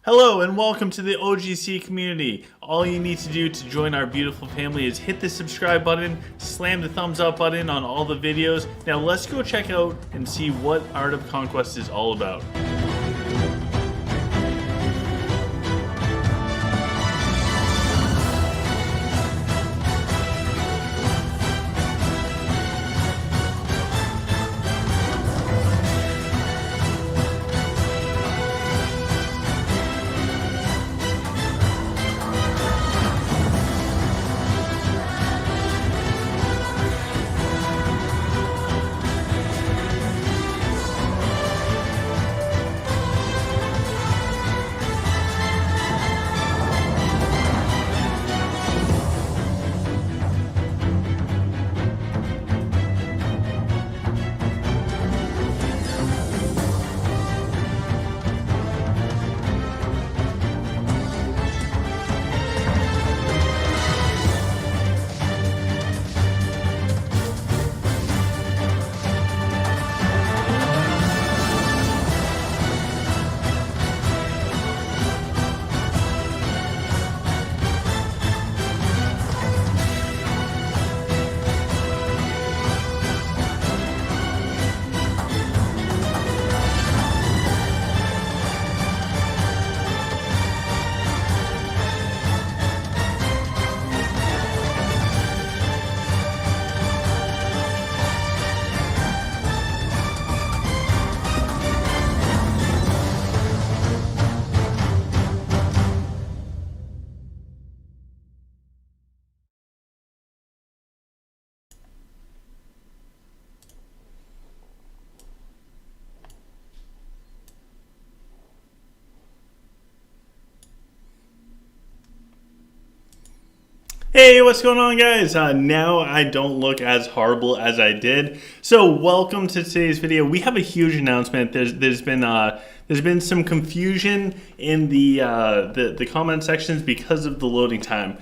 Hello and welcome to the OGC community. All you need to do to join our beautiful family is hit the subscribe button, slam the thumbs up button on all the videos. Now let's go check out and see what Art of Conquest is all about. Hey, what's going on, guys? Now I don't look as horrible as I did. So welcome to today's video. We have a huge announcement. There's been some confusion in the comment sections because of the loading time.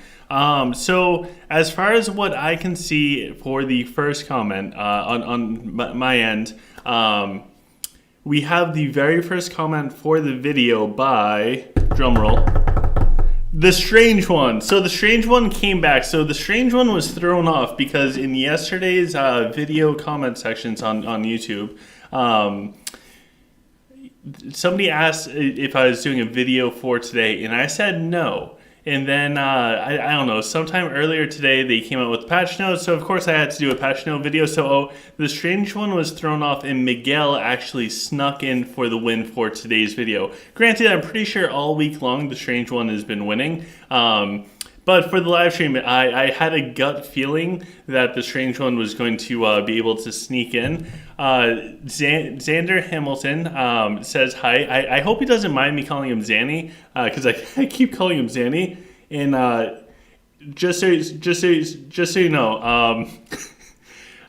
So as far as what I can see for the first comment on my end, we have the very first comment for the video by, drumroll, The Strange One. So the Strange One came back. So the Strange One was thrown off because in yesterday's video comment sections on YouTube, somebody asked if I was doing a video for today, and I said no. And then, I don't know, sometime earlier today, they came out with patch notes, so of course I had to do a patch note video. So the Strange One was thrown off, and Miguel actually snuck in for the win for today's video. Granted, I'm pretty sure all week long the Strange One has been winning. But for the live stream, I had a gut feeling that the Strange One was going to be able to sneak in. Xander Hamilton says hi. I hope he doesn't mind me calling him Zanny, because I keep calling him Zanny. And just so you know,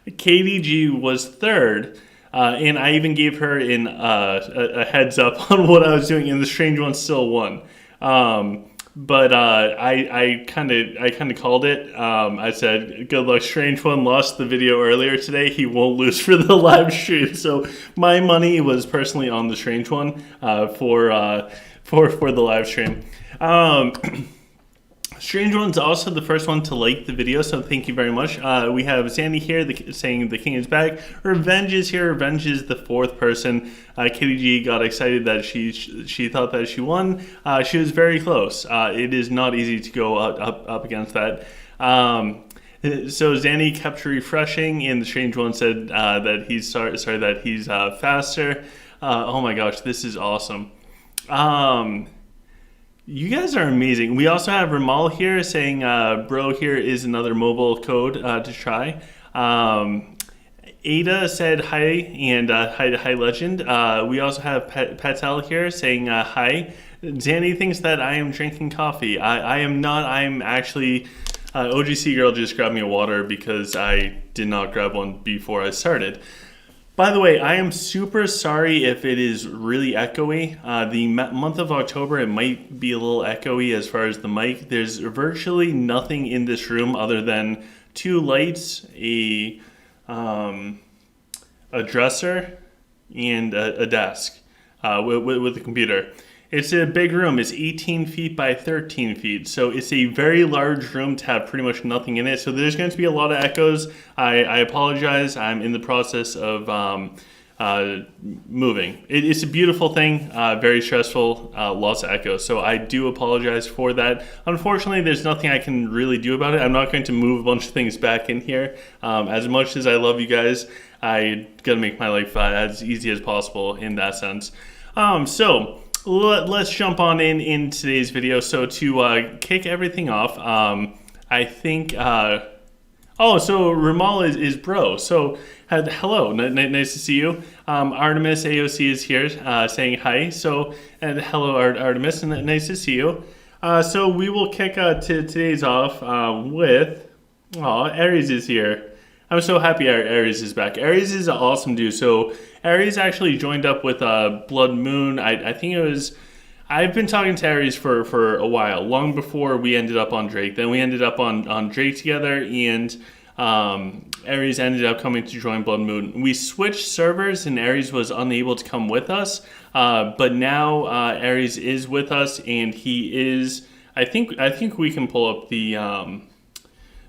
KDG was third. And I even gave her a heads up on what I was doing, and the Strange One still won. But I kind of called it. I said, "Good luck, Strange One." Lost the video earlier today. He won't lose for the live stream. So my money was personally on the Strange One for the live stream. Strange One's also the first one to like the video, so thank you very much. We have Sandy here saying the king is back. Revenge is here. Revenge is the fourth person. KDG got excited that she thought that she won. She was very close. It is not easy to go up against that. So Zanny kept refreshing, and the Strange One said that he's sorry that he's faster. Oh my gosh, this is awesome. You guys are amazing. We also have Ramal here saying, bro, here is another mobile code to try. Ada said hi, and hi to Hi Legend. We also have Patel here saying hi. Zanny thinks that I am drinking coffee. I am not. I'm actually... OGC girl just grabbed me a water because I did not grab one before I started. By the way, I am super sorry if it is really echoey. The month of October, it might be a little echoey as far as the mic. There's virtually nothing in this room other than two lights, a dresser, and a desk with a computer. It's a big room. It's 18 feet by 13 feet. So it's a very large room to have pretty much nothing in it. So there's going to be a lot of echoes. I apologize. I'm in the process of moving. It's a beautiful thing, very stressful, lots of echoes. So I do apologize for that. Unfortunately, there's nothing I can really do about it. I'm not going to move a bunch of things back in here. As much as I love you guys, I gotta make my life as easy as possible in that sense. So let's jump on in today's video. So to kick everything off, I think so Ramal is bro. So hello, nice to see you. Artemis AOC is here saying hi. So and hello Artemis, and nice to see you. So we will kick today's off with Aries is here. I'm so happy Aries is back. Aries is an awesome dude. So Aries actually joined up with Blood Moon. I think it was. I've been talking to Aries for a while, long before we ended up on Drake. Then we ended up on Drake together, and Aries ended up coming to join Blood Moon. We switched servers, and Aries was unable to come with us. But now Aries is with us, and he is. I think we can pull up the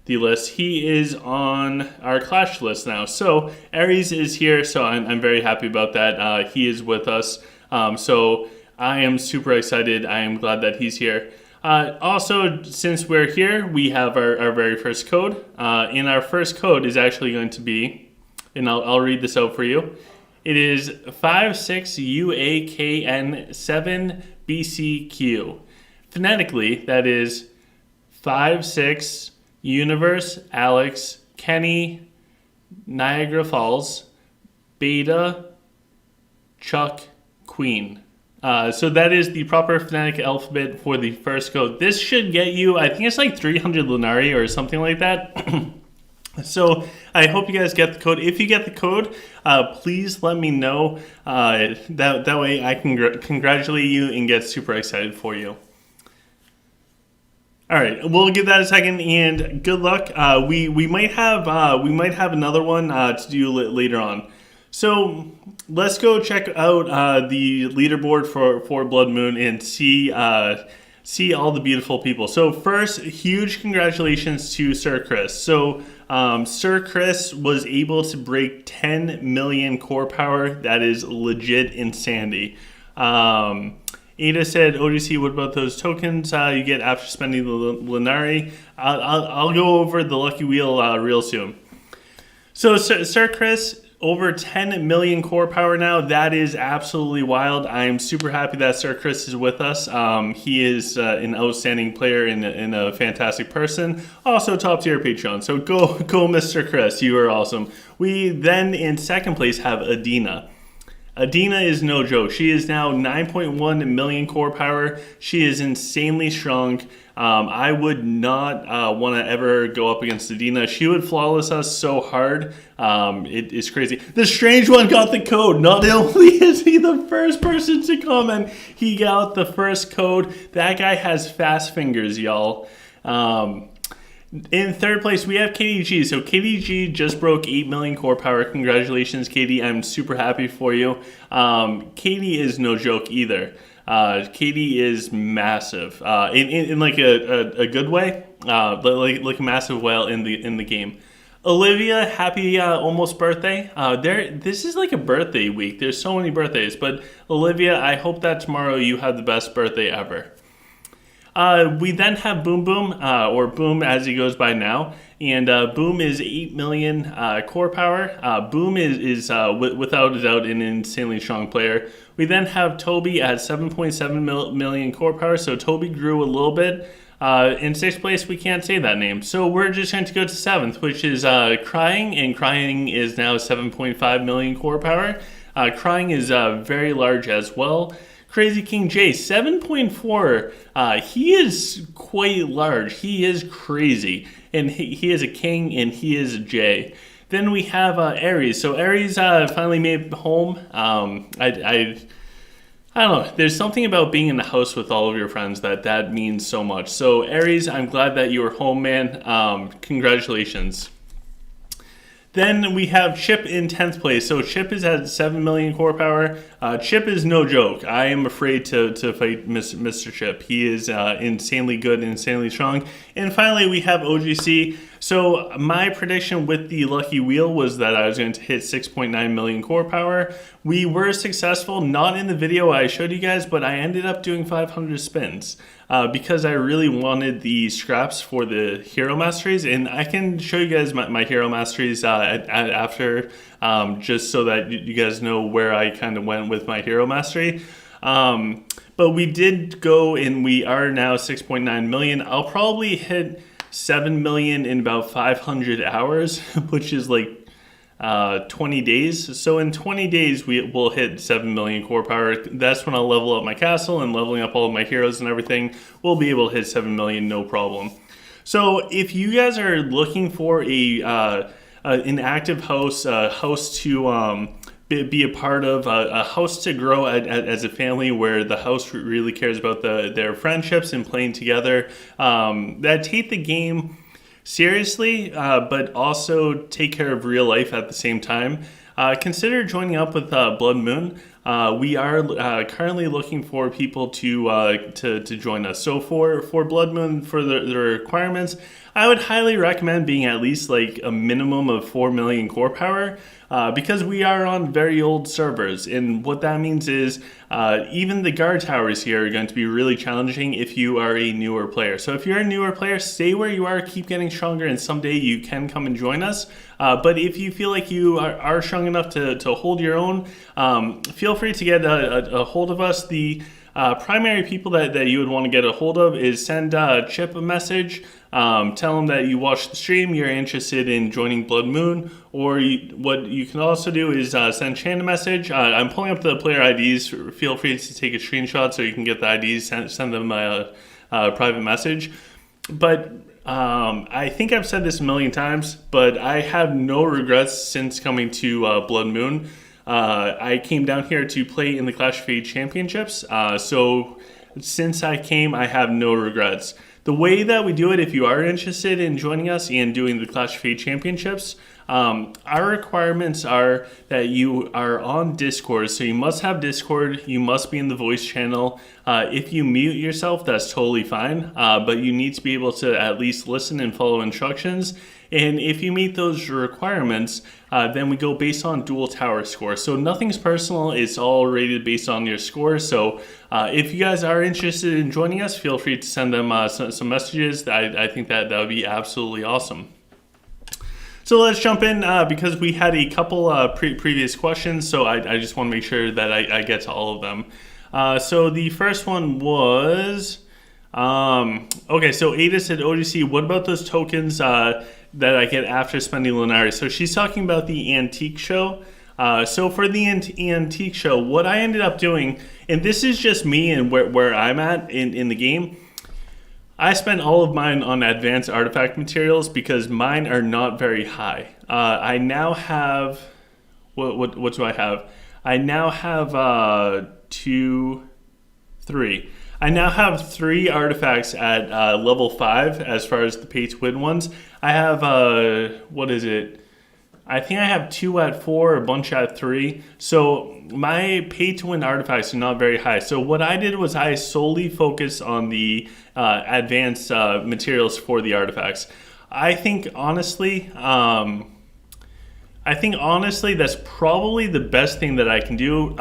list. He is on our Clash list now. So Aries is here, so I'm very happy about that. He is with us. So I am super excited. I am glad that he's here. Also, since we're here, we have our very first code. And our first code is actually going to be, and I'll read this out for you. It is 56UAKN7BCQ. Phonetically, that is 56 Universe, Alex, Kenny, Niagara Falls, Beta, Chuck, Queen. So that is the proper phonetic alphabet for the first code. This should get you, I think it's like 300 Lunari or something like that. So I hope you guys get the code. If you get the code, please let me know. That way I can congratulate you and get super excited for you. All right, we'll give that a second, and good luck. We might have another one to do later on. So let's go check out the leaderboard for Blood Moon and see all the beautiful people. So first, huge congratulations to Sir Chris. So Sir Chris was able to break 10 million core power. That is legit insanity. Ada said, ODC, what about those tokens you get after spending the Lunari? I'll go over the Lucky Wheel real soon. So Sir Chris, over 10 million core power now. That is absolutely wild. I'm super happy that Sir Chris is with us. He is an outstanding player and a fantastic person. Also top tier Patreon. So go Mr. Chris. You are awesome. We then in second place have Adina. Adina is no joke. She is now 9.1 million core power. She is insanely strong. I would not want to ever go up against Adina. She would flawless us so hard. It is crazy. The Strange One got the code. Not only is he the first person to comment, he got the first code. That guy has fast fingers, y'all. In third place, we have KDG. So KDG just broke 8 million core power. Congratulations, Katie. I'm super happy for you. Katie is no joke either. Katie is massive in like a good way, like a massive whale in the game. Olivia, happy almost birthday. This is like a birthday week. There's so many birthdays, but Olivia, I hope that tomorrow you have the best birthday ever. We then have Boom Boom, or Boom as he goes by now, and Boom is 8 million core power. Boom is without a doubt an insanely strong player. We then have Toby at 7.7 million core power, so Toby grew a little bit. In sixth place, we can't say that name, so we're just going to go to seventh, which is Crying, and Crying is now 7.5 million core power. Crying is very large as well. Crazy King J, 7.4. He is quite large. He is crazy. And he is a king and he is a J. Then we have Aries. So Aries finally made it home. I don't know. There's something about being in the house with all of your friends that means so much. So Aries, I'm glad that you are home, man. Congratulations. Then we have Chip in 10th place. So Chip is at 7 million core power. Chip is no joke. I am afraid to fight Mr. Chip. He is insanely good, insanely strong. And finally, we have OGC. So my prediction with the lucky wheel was that I was going to hit 6.9 million core power. We were successful, not in the video I showed you guys, but I ended up doing 500 spins because I really wanted the scraps for the hero masteries. And I can show you guys my hero masteries after, just so that you guys know where I kind of went with my hero mastery. But we did go, and we are now 6.9 million. I'll probably hit 7 million in about 500 hours, which is like 20 days. So in 20 days, we will hit 7 million core power. That's when I'll level up my castle, and leveling up all of my heroes and everything, we'll be able to hit 7 million, no problem. So if you guys are looking for an active host, a host to be a part of, a house to grow as a family, where the house really cares about their friendships and playing together, that take the game seriously, but also take care of real life at the same time, consider joining up with Blood Moon. We are currently looking for people to join us. So for Blood Moon, for the requirements, I would highly recommend being at least like a minimum of 4 million core power, because we are on very old servers. And what that means is even the guard towers here are going to be really challenging if you are a newer player. So if you're a newer player, stay where you are, keep getting stronger, and someday you can come and join us. But if you feel like you are strong enough to hold your own, feel free to get a hold of us. The primary people that you would want to get a hold of is send Chip a message. Tell them that you watched the stream, you're interested in joining Blood Moon, or what you can also do is send Chan a message. I'm pulling up the player IDs. Feel free to take a screenshot so you can get the IDs, send them a private message. But I think I've said this a million times, but I have no regrets since coming to Blood Moon. I came down here to play in the Clash of Fate Championships, so since I came, I have no regrets. The way that we do it, if you are interested in joining us and doing the Clash of Fate Championships, our requirements are that you are on Discord. So you must have Discord, you must be in the voice channel. If you mute yourself, that's totally fine, but you need to be able to at least listen and follow instructions. And if you meet those requirements, then we go based on dual tower score. So nothing's personal, it's all rated based on your score. So if you guys are interested in joining us, feel free to send them some messages. I think that would be absolutely awesome. So let's jump in because we had a couple previous questions, so I just want to make sure that I get to all of them. So the first one was, okay, so Ada said, OGC, what about those tokens that I get after spending Lunaris? So she's talking about the antique show. So for the antique show, what I ended up doing, and this is just me and where I'm at in the game, I spent all of mine on advanced artifact materials because mine are not very high. I now have, what do I have? I now have three. I now have 3 artifacts at level 5 as far as the pay to win ones. I have, what is it? I think I have 2 at 4, a bunch at 3. So my pay to win artifacts are not very high. So what I did was I solely focused on the advanced materials for the artifacts. I think honestly that's probably the best thing that I can do.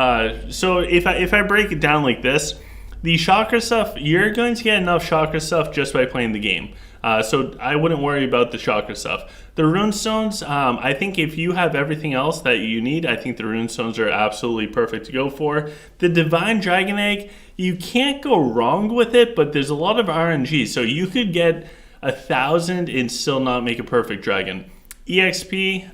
So if I break it down like this, the chakra stuff, you're going to get enough chakra stuff just by playing the game. So I wouldn't worry about the chakra stuff. The runestones, I think if you have everything else that you need, I think the runestones are absolutely perfect to go for. The Divine Dragon Egg, you can't go wrong with it, but there's a lot of RNG. So you could get 1,000 and still not make a perfect dragon. EXP,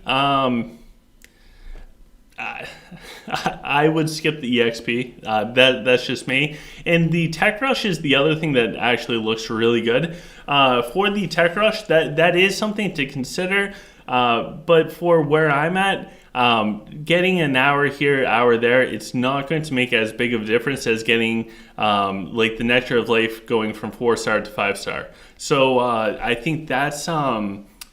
I would skip the EXP. That's just me. And the Tech Rush is the other thing that actually looks really good. For the Tech Rush, that is something to consider. But for where I'm at, getting an hour here, hour there, it's not going to make as big of a difference as getting like the Nectar of Life going from 4-star to 5-star. So I think that's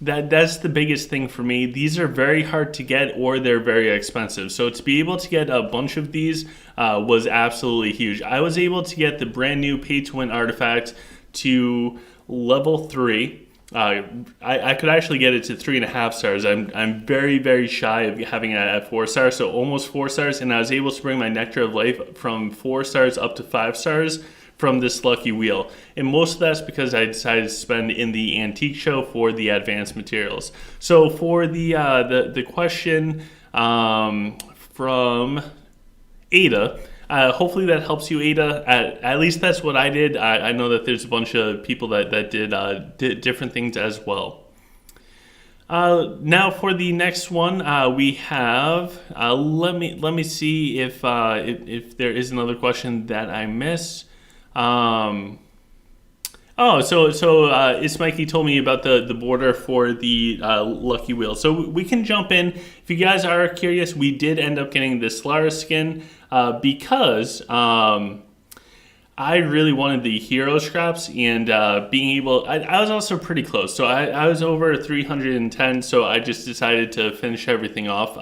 That's the biggest thing for me. These are very hard to get, or they're very expensive. So to be able to get a bunch of these was absolutely huge. I was able to get the brand new pay-to-win artifact to level 3. I could actually get it to 3.5 stars. I'm very, very shy of having it at 4 stars, so almost 4 stars. And I was able to bring my Nectar of Life from 4 stars up to 5 stars from this lucky wheel. And most of that's because I decided to spend in the antique show for the advanced materials. So for the question from Ada, hopefully that helps you, Ada. At least that's what I did. I know that there's a bunch of people that did different things as well. Now for the next one, we have. Let me see if there is another question that I missed. So it's Mikey told me about the border for the lucky wheel. So we can jump in. If you guys are curious, we did end up getting the Solaris skin because I really wanted the hero scraps, and being able, I was also pretty close. So I was over 310, so I just decided to finish everything off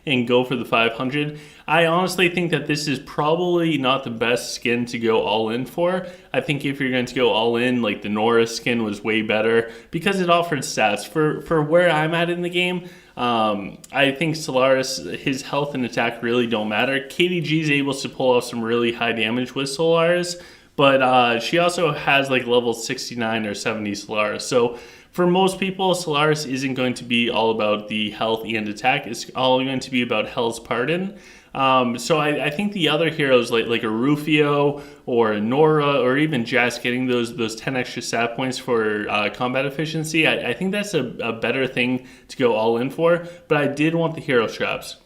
and go for the 500. I honestly think that this is probably not the best skin to go all in for. I think if you're going to go all in, like the Nora skin was way better because it offered stats. For where I'm at in the game, I think Solaris, his health and attack really don't matter. KDG is able to pull off some really high damage with Solaris, but she also has like level 69 or 70 Solaris. So for most people, Solaris isn't going to be all about the health and attack. It's all going to be about Hell's Pardon. So I think the other heroes like a Rufio or a Nora or even Jess getting those 10 extra stat points for combat efficiency, I think that's a better thing to go all in for, but I did want the hero straps.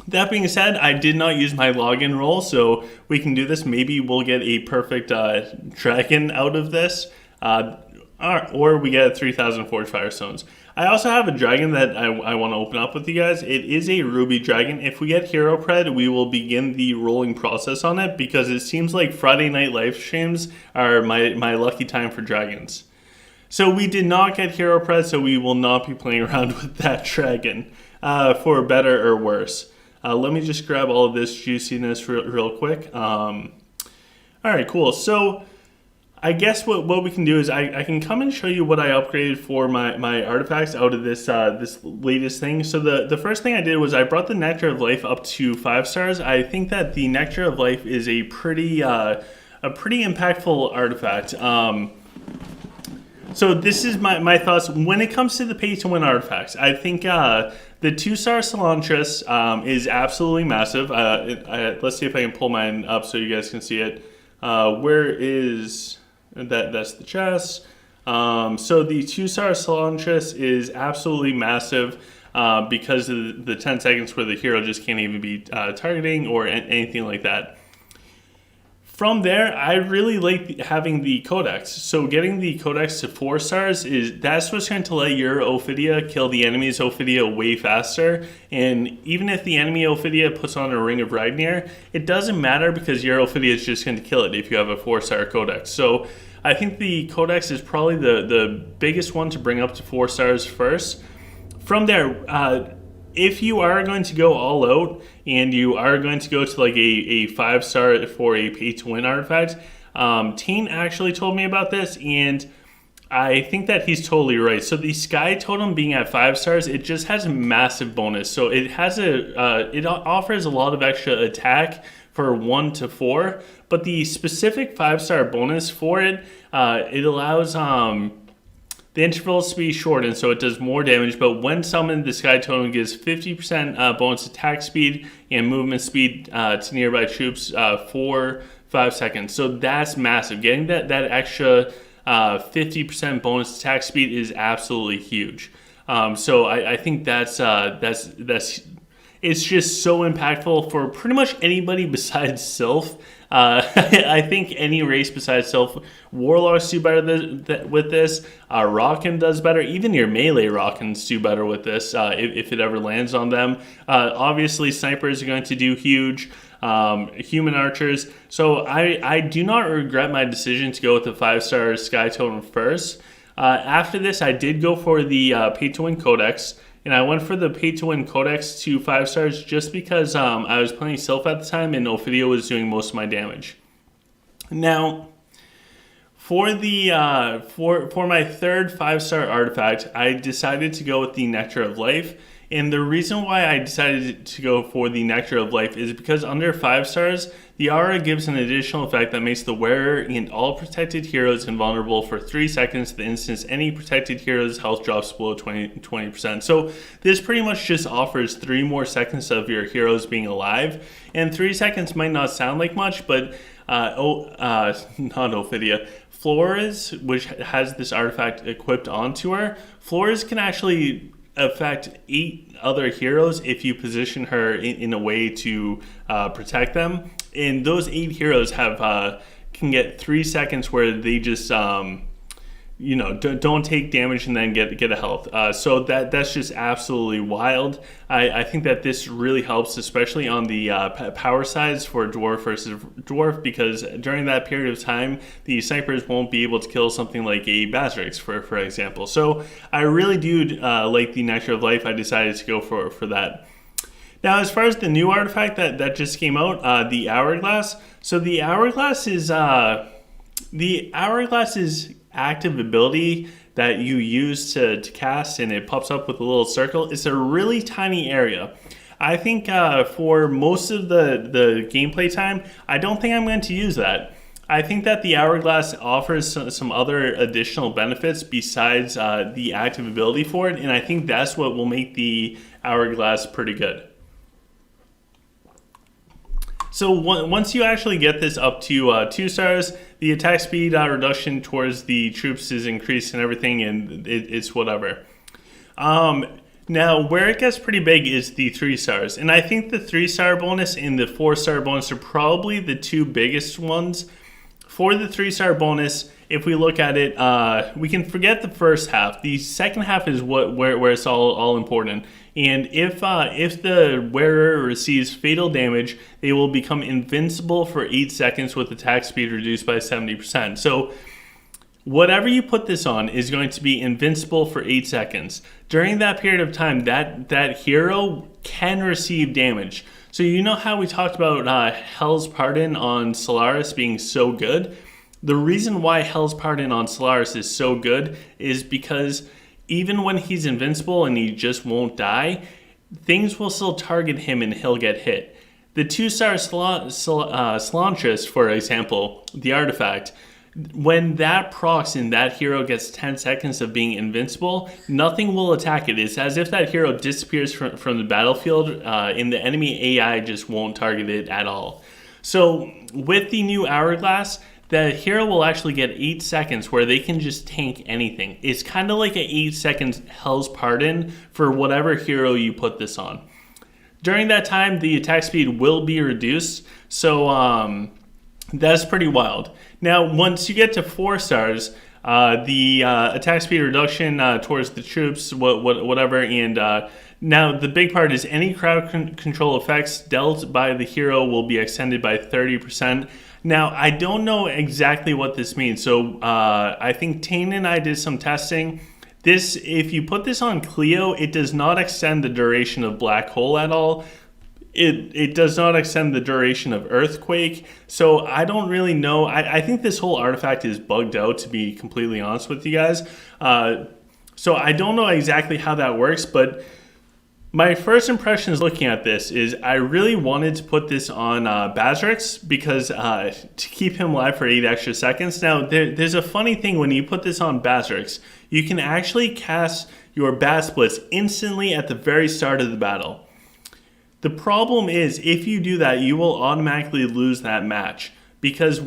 That being said, I did not use my login roll, so we can do this. Maybe we'll get a perfect dragon out of this, or we get 3,000 forged firestones. I also have a dragon that I want to open up with you guys. It is a ruby dragon. If we get hero pred, we will begin the rolling process on it because it seems like Friday night live streams are my lucky time for dragons. So we did not get hero pred, so we will not be playing around with that dragon for better or worse. Let me just grab all of this juiciness real quick. All right, cool. So I guess what we can do is I can come and show you what I upgraded for my artifacts out of this this latest thing. So the first thing I did was I brought the Nectar of Life up to 5 stars. I think that the Nectar of Life is a pretty impactful artifact. So this is my thoughts when it comes to the pay-to-win artifacts. I think the 2-star Solaris is absolutely massive. Let's see if I can pull mine up so you guys can see it. Where is... That's the chest. So the 2-star Solaris is absolutely massive because of the 10 seconds where the hero just can't even be targeting or anything like that. From there, I really like having the Codex. So getting the Codex to 4 stars that's what's going to let your Ophidia kill the enemy's Ophidia way faster. And even if the enemy Ophidia puts on a Ring of Ragnar, it doesn't matter because your Ophidia is just going to kill it if you have a 4-star Codex. So I think the Codex is probably the biggest one to bring up to 4 stars first. From there, if you are going to go all out and you are going to go to like a 5-star for a pay-to-win artifact, Tane actually told me about this, and I think that he's totally right. So the Sky Totem being at 5 stars, it just has a massive bonus. So it has it offers a lot of extra attack for 1 to 4, but the specific 5-star bonus for it, it allows the intervals to be shortened, so it does more damage, but when summoned, the Sky Totem gives 50% bonus attack speed and movement speed to nearby troops for 5 seconds. So that's massive. Getting that extra 50% bonus attack speed is absolutely huge. So I think that's it's just so impactful for pretty much anybody besides Sylph. I think any race besides Sylph, Warlocks do better with this. Rockin does better. Even your melee Rockins do better with this if it ever lands on them. Obviously, snipers are going to do huge. Human archers. So I do not regret my decision to go with the 5-star Sky Totem first. After this, I did go for the pay-to-win codex, and I went for the pay-to-win codex to 5 stars just because I was playing Sylph at the time and Ophidia was doing most of my damage. Now, for the for my third 5-star artifact, I decided to go with the Nectar of Life. And the reason why I decided to go for the Nectar of Life is because under 5 stars, the aura gives an additional effect that makes the wearer and all protected heroes invulnerable for 3 seconds the instance any protected hero's health drops below 20%. So this pretty much just offers 3 more seconds of your heroes being alive. And 3 seconds might not sound like much, but not Ophidia. Flores, which has this artifact equipped onto her, Flores can actually affect 8 other heroes if you position her in a way to protect them. And those 8 heroes have can get 3 seconds where they just don't take damage and then get a health. So that's just absolutely wild. I think that this really helps, especially on the power sides for dwarf versus dwarf, because during that period of time, the snipers won't be able to kill something like a Basrix, for example. So I really do like the Nectar of Life. I decided to go for that. Now, as far as the new artifact that just came out, the Hourglass. So the Hourglass is active ability that you use to cast, and it pops up with a little circle. It's a really tiny area. I think for most of the gameplay time, I don't think I'm going to use that. I think that the Hourglass offers some other additional benefits besides the active ability for it, and I think that's what will make the Hourglass pretty good. So once you actually get this up to 2 stars, the attack speed reduction towards the troops is increased and everything, and it's whatever. Now, where it gets pretty big is the 3 stars. And I think the 3-star bonus and the 4-star bonus are probably the 2 biggest ones. For the 3-star bonus, if we look at it, we can forget the first half. The second half is where it's all important. And if the wearer receives fatal damage, they will become invincible for 8 seconds with attack speed reduced by 70%. So whatever you put this on is going to be invincible for 8 seconds. During that period of time, that hero can receive damage. So you know how we talked about Hell's Pardon on Solaris being so good? The reason why Hell's Pardon on Solaris is so good is because even when he's invincible and he just won't die, things will still target him and he'll get hit. The 2-star Solaris, for example, the artifact, when that procs and that hero gets 10 seconds of being invincible, nothing will attack it. It's as if that hero disappears from the battlefield and the enemy AI just won't target it at all. So with the new Hourglass, the hero will actually get 8 seconds where they can just tank anything. It's kind of like an 8 seconds Hell's Pardon for whatever hero you put this on. During that time, the attack speed will be reduced, so that's pretty wild. Now, once you get to 4 stars, the attack speed reduction towards the troops, whatever, and now the big part is any crowd control effects dealt by the hero will be extended by 30%. Now, I don't know exactly what this means, so I think Tane and I did some testing. This, if you put this on Cleo, it does not extend the duration of Black Hole at all. It does not extend the duration of Earthquake, so I don't really know. I think this whole artifact is bugged out, to be completely honest with you guys. So I don't know exactly how that works, but my first impressions looking at this is I really wanted to put this on Basrix because to keep him alive for 8 extra seconds. Now, there's a funny thing when you put this on Basrix. You can actually cast your Bat Splits instantly at the very start of the battle. The problem is if you do that, you will automatically lose that match because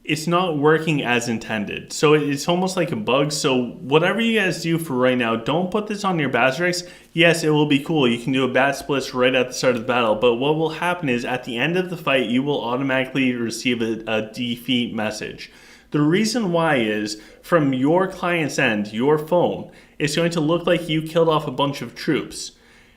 it's not working as intended. So it's almost like a bug. So whatever you guys do for right now, don't put this on your Basrix. Yes, it will be cool. You can do a Bat Splits right at the start of the battle. But what will happen is at the end of the fight, you will automatically receive a defeat message. The reason why is from your client's end, your phone, it's going to look like you killed off a bunch of troops.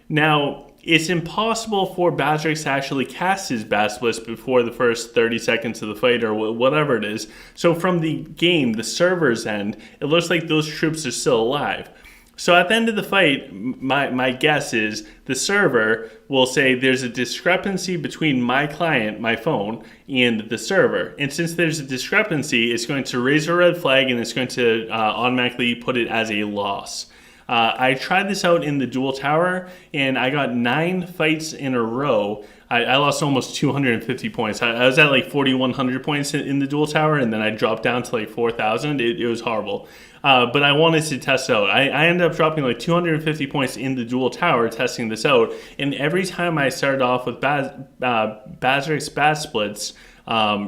Now, it's impossible for Bazrix to actually cast his Bat Splits before the first 30 seconds of the fight or whatever it is. So from the game, the server's end, it looks like those troops are still alive. So at the end of the fight, my guess is the server will say there's a discrepancy between my client, my phone, and the server. And since there's a discrepancy, it's going to raise a red flag and it's going to automatically put it as a loss. I tried this out in the dual tower and I got 9 fights in a row. I lost almost 250 points. I was at like 4,100 points in the dual tower, and then I dropped down to like 4,000. It was horrible. But I wanted to test out. I ended up dropping like 250 points in the dual tower testing this out. And every time I started off with Bazrix Bat Splits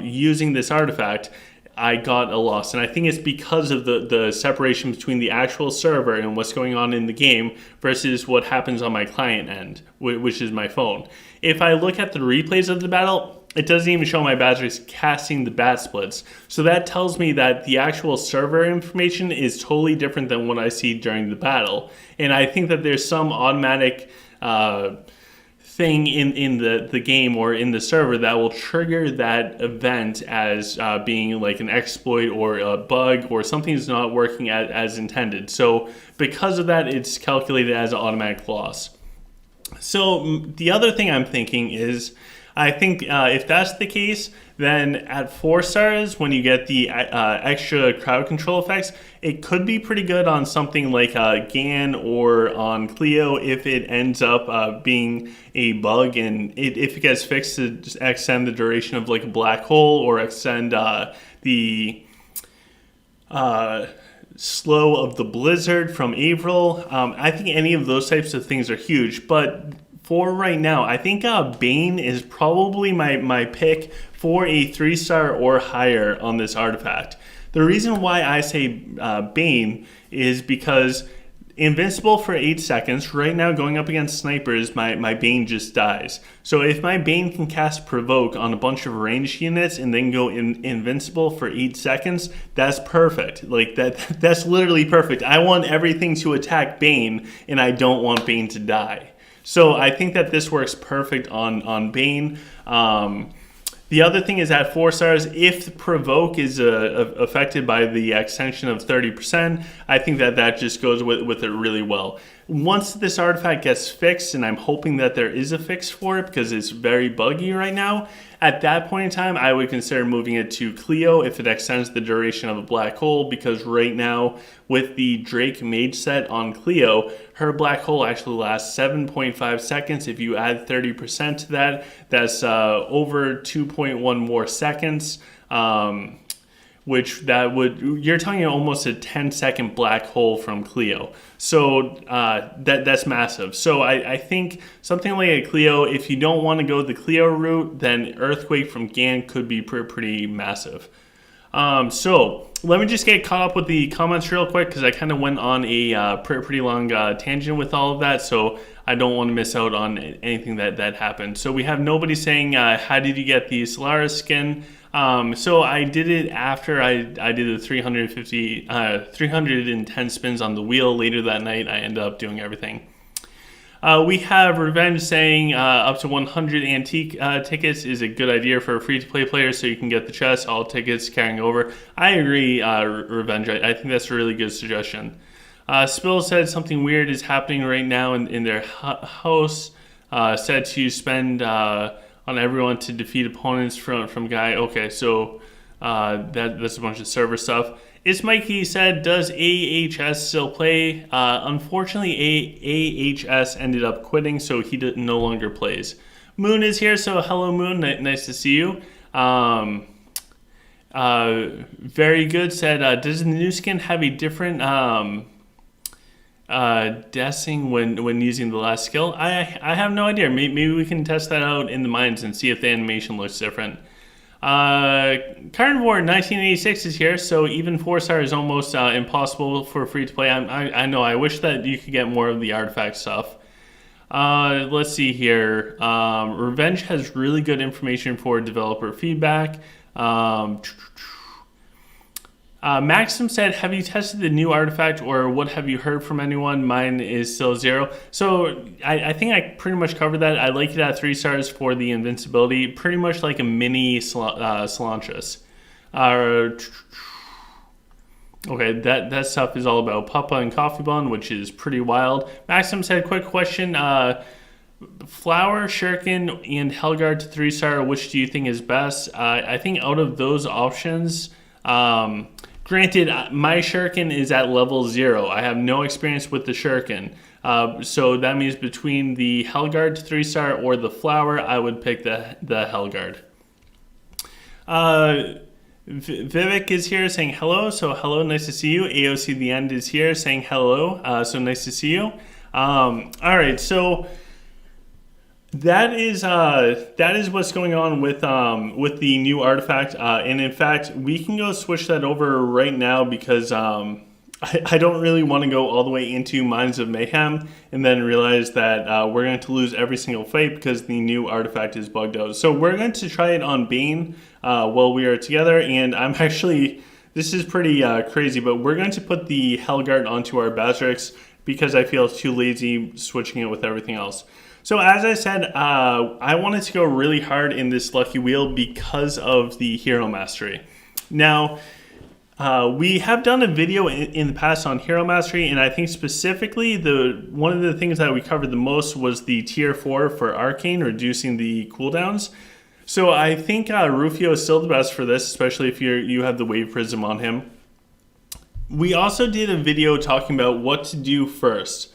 using this artifact, I got a loss. And I think it's because of the separation between the actual server and what's going on in the game versus what happens on my client end, which is my phone. If I look at the replays of the battle, it doesn't even show my Bazrix casting the Bat Splits. So that tells me that the actual server information is totally different than what I see during the battle. And I think that there's some automatic thing in the game or in the server that will trigger that event as being like an exploit or a bug or something's not working as intended. So because of that, it's calculated as an automatic loss. So the other thing I'm thinking is, I think if that's the case, then at 4 stars, when you get the extra crowd control effects, it could be pretty good on something like Gan or on Cleo if it ends up being a bug and if it gets fixed to just extend the duration of like a black hole or extend the slow of the blizzard from April. I think any of those types of things are huge, but for right now, I think Bane is probably my pick for a 3-star or higher on this artifact. The reason why I say Bane is because invincible for 8 seconds, right now going up against snipers, my Bane just dies. So if my Bane can cast Provoke on a bunch of ranged units and then go invincible for 8 seconds, that's perfect. Like that's literally perfect. I want everything to attack Bane and I don't want Bane to die. So I think that this works perfect on Bane. The other thing is at 4 stars, if Provoke is affected by the extension of 30%, I think that just goes with it really well. Once this artifact gets fixed, and I'm hoping that there is a fix for it because it's very buggy right now, at that point in time, I would consider moving it to Cleo if it extends the duration of a black hole, because right now, with the Drake Mage set on Cleo, her black hole actually lasts 7.5 seconds. If you add 30% to that, that's over 2.1 more seconds. Which that would, you're talking almost a 10-second black hole from Cleo. So that's massive. So I think something like a Cleo, if you don't want to go the Cleo route, then Earthquake from Gan could be pretty massive. So let me just get caught up with the comments real quick because I kind of went on a pretty long tangent with all of that. So I don't want to miss out on anything that happened. So we have nobody saying, how did you get the Solaris skin? So I did it after I did the 310 spins on the wheel. Later that night, I ended up doing everything. We have Revenge saying up to 100 antique tickets is a good idea for a free-to-play player so you can get the chest, all tickets carrying over. I agree, Revenge. I think that's a really good suggestion. Spill said something weird is happening right now in their house. Said to spend on everyone to defeat opponents from Guy. Okay, so that's a bunch of server stuff. It's Mikey said, does AHS still play? Unfortunately, AHS ended up quitting, so he no longer plays. Moon is here, so hello Moon, nice to see you. Very good said, does the new skin have a different dessing when using the last skill? I have no idea. Maybe we can test that out in the mines and see if the animation looks different. Carnivore 1986 is here, so even 4-star is almost impossible for free to play. I know, I wish that you could get more of the artifact stuff. Let's see here. Revenge has really good information for developer feedback. Maxim said, have you tested the new artifact or what have you heard from anyone? Mine is still 0. So I think I pretty much covered that. I like it at 3 stars for the invincibility, pretty much like a mini Solaris. Okay, that stuff is all about Papa and Coffee Bun, which is pretty wild. Maxim said, quick question. Flower, Shuriken, and Helgard to 3 star, which do you think is best? I think out of those options... Granted, my Shuriken is at level 0. I have no experience with the Shuriken. So that means between the Helgard to 3 star or the Flower, I would pick the Helgard. Vivek is here saying hello. So hello, nice to see you. AOC The End is here saying hello. So nice to see you. All right, so... That is what's going on with the new artifact, and in fact, we can go switch that over right now because I don't really want to go all the way into Mines of Mayhem and then realize that we're going to lose every single fight because the new artifact is bugged out. So we're going to try it on Bane while we are together, and I'm actually, this is pretty crazy, but we're going to put the Helgard onto our Basilisk because I feel too lazy switching it with everything else. So as I said, I wanted to go really hard in this Lucky Wheel because of the Hero Mastery. Now, we have done a video in the past on Hero Mastery, and I think specifically one of the things that we covered the most was the Tier 4 for Arcane, reducing the cooldowns. So I think Rufio is still the best for this, especially if you have the Wave Prism on him. We also did a video talking about what to do first.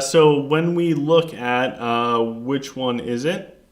So when we look at, which one is it?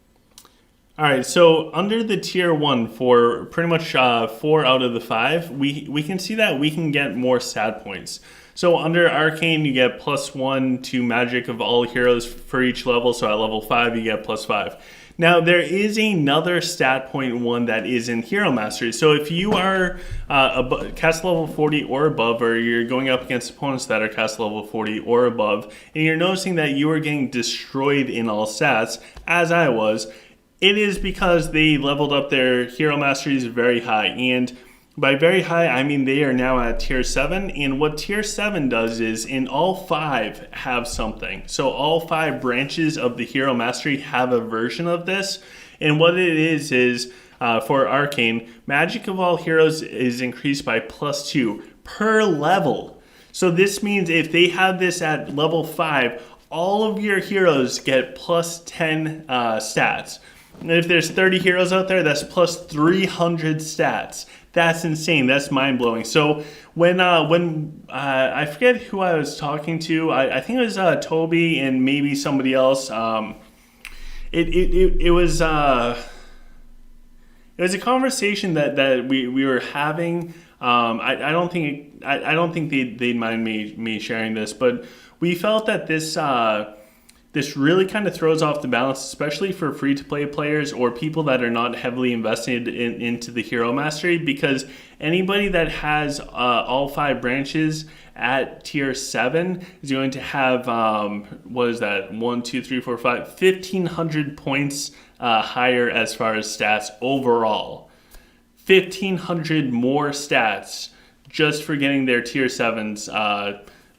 All right, so under the tier 1 for pretty much 4 out of the 5, we can see that we can get more stat points. So under Arcane, you get +1 to magic of all heroes for each level. So at level 5, you get +5. Now, there is another stat point one that is in Hero Mastery. So if you are cast level 40 or above, or you're going up against opponents that are cast level 40 or above, and you're noticing that you are getting destroyed in all stats, as I was, it is because they leveled up their Hero Masteries very high. And by very high, I mean they are now at tier 7, and what tier 7 does is in all 5 have something. So all 5 branches of the Hero Mastery have a version of this, and what it is for Arcane, magic of all heroes is increased by +2 per level. So this means if they have this at level 5, all of your heroes get +10 stats. And if there's 30 heroes out there, that's +300 stats. That's insane. That's mind-blowing. So when I forget who I was talking to, I think it was Toby and maybe somebody else. It was a conversation that we were having. I don't think they'd mind me sharing this, but we felt that this really kind of throws off the balance, especially for free-to-play players or people that are not heavily invested into the Hero Mastery, because anybody that has all 5 branches at tier 7 is going to have, 1,500 points higher as far as stats overall. 1,500 more stats just for getting their tier 7s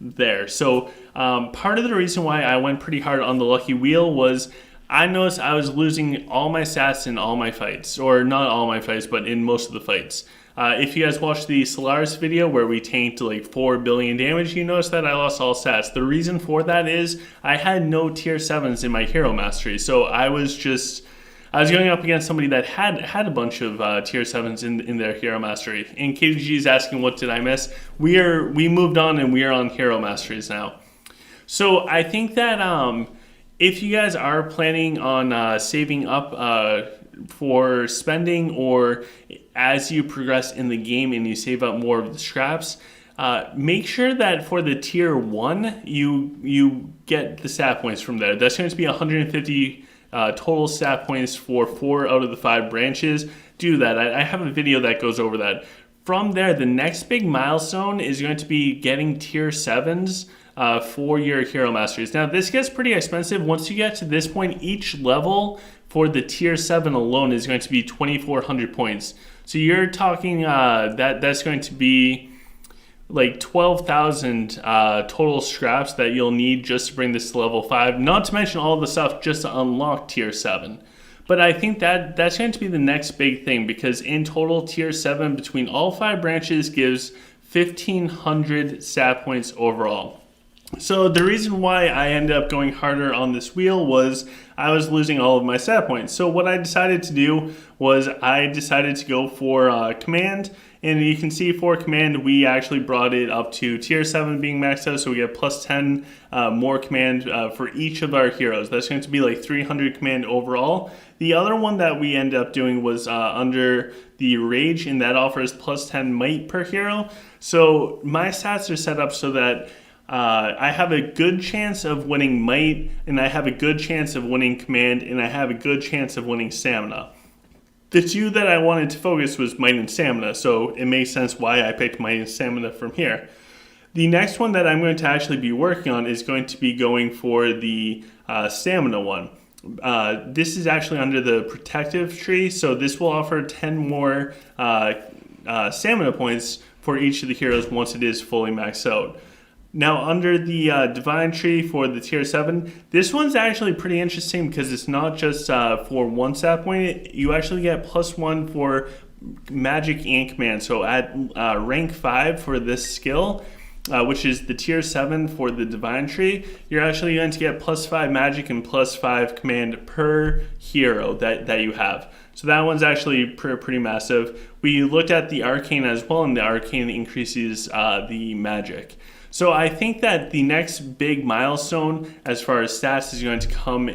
there. So part of the reason why I went pretty hard on the Lucky Wheel was I noticed I was losing all my stats in all my fights, or not all my fights, but in most of the fights. If you guys watched the Solaris video where we tanked like 4 billion damage, you notice that I lost all stats. The reason for that is I had no tier 7s in my Hero Mastery, so I was going up against somebody that had a bunch of tier 7s in their Hero Mastery. And KG is asking, what did I miss? We moved on and we are on Hero Masteries now. So I think that if you guys are planning on saving up for spending, or as you progress in the game and you save up more of the scraps, make sure that for the tier 1, you get the stat points from there. That's going to be 150 total stat points for 4 out of the 5 branches. Do that. I have a video that goes over that. From there, the next big milestone is going to be getting tier 7s for your Hero Masteries. Now, this gets pretty expensive. Once you get to this point, each level for the tier 7 alone is going to be 2,400 points. So you're talking that's going to be like 12,000 total scraps that you'll need just to bring this to level 5. Not to mention all the stuff just to unlock tier 7. But I think that's going to be the next big thing, because in total, tier 7 between all 5 branches gives 1,500 stat points overall. So the reason why I ended up going harder on this wheel was I was losing all of my stat points. So what I decided to do was I decided to go for command. And you can see for command, we actually brought it up to tier 7 being maxed out. So we get plus 10 more command for each of our heroes. That's going to be like 300 command overall. The other one that we ended up doing was under the rage, and that offers plus 10 might per hero. So my stats are set up so that I have a good chance of winning might, and I have a good chance of winning command, and I have a good chance of winning stamina. The two that I wanted to focus was might and stamina, so it makes sense why I picked might and stamina from here. The next one that I'm going to actually be working on is going to be going for the stamina one. This is actually under the protective tree, so this will offer 10 more stamina points for each of the heroes once it is fully maxed out. Now, under the Divine Tree for the Tier 7, this one's actually pretty interesting because it's not just for one stat point. You actually get +1 for Magic and Command. So at rank 5 for this skill, which is the Tier 7 for the Divine Tree, you're actually going to get +5 Magic and +5 Command per hero that you have. So that one's actually pretty massive. We looked at the Arcane as well, and the Arcane increases the Magic. So I think that the next big milestone as far as stats is going to come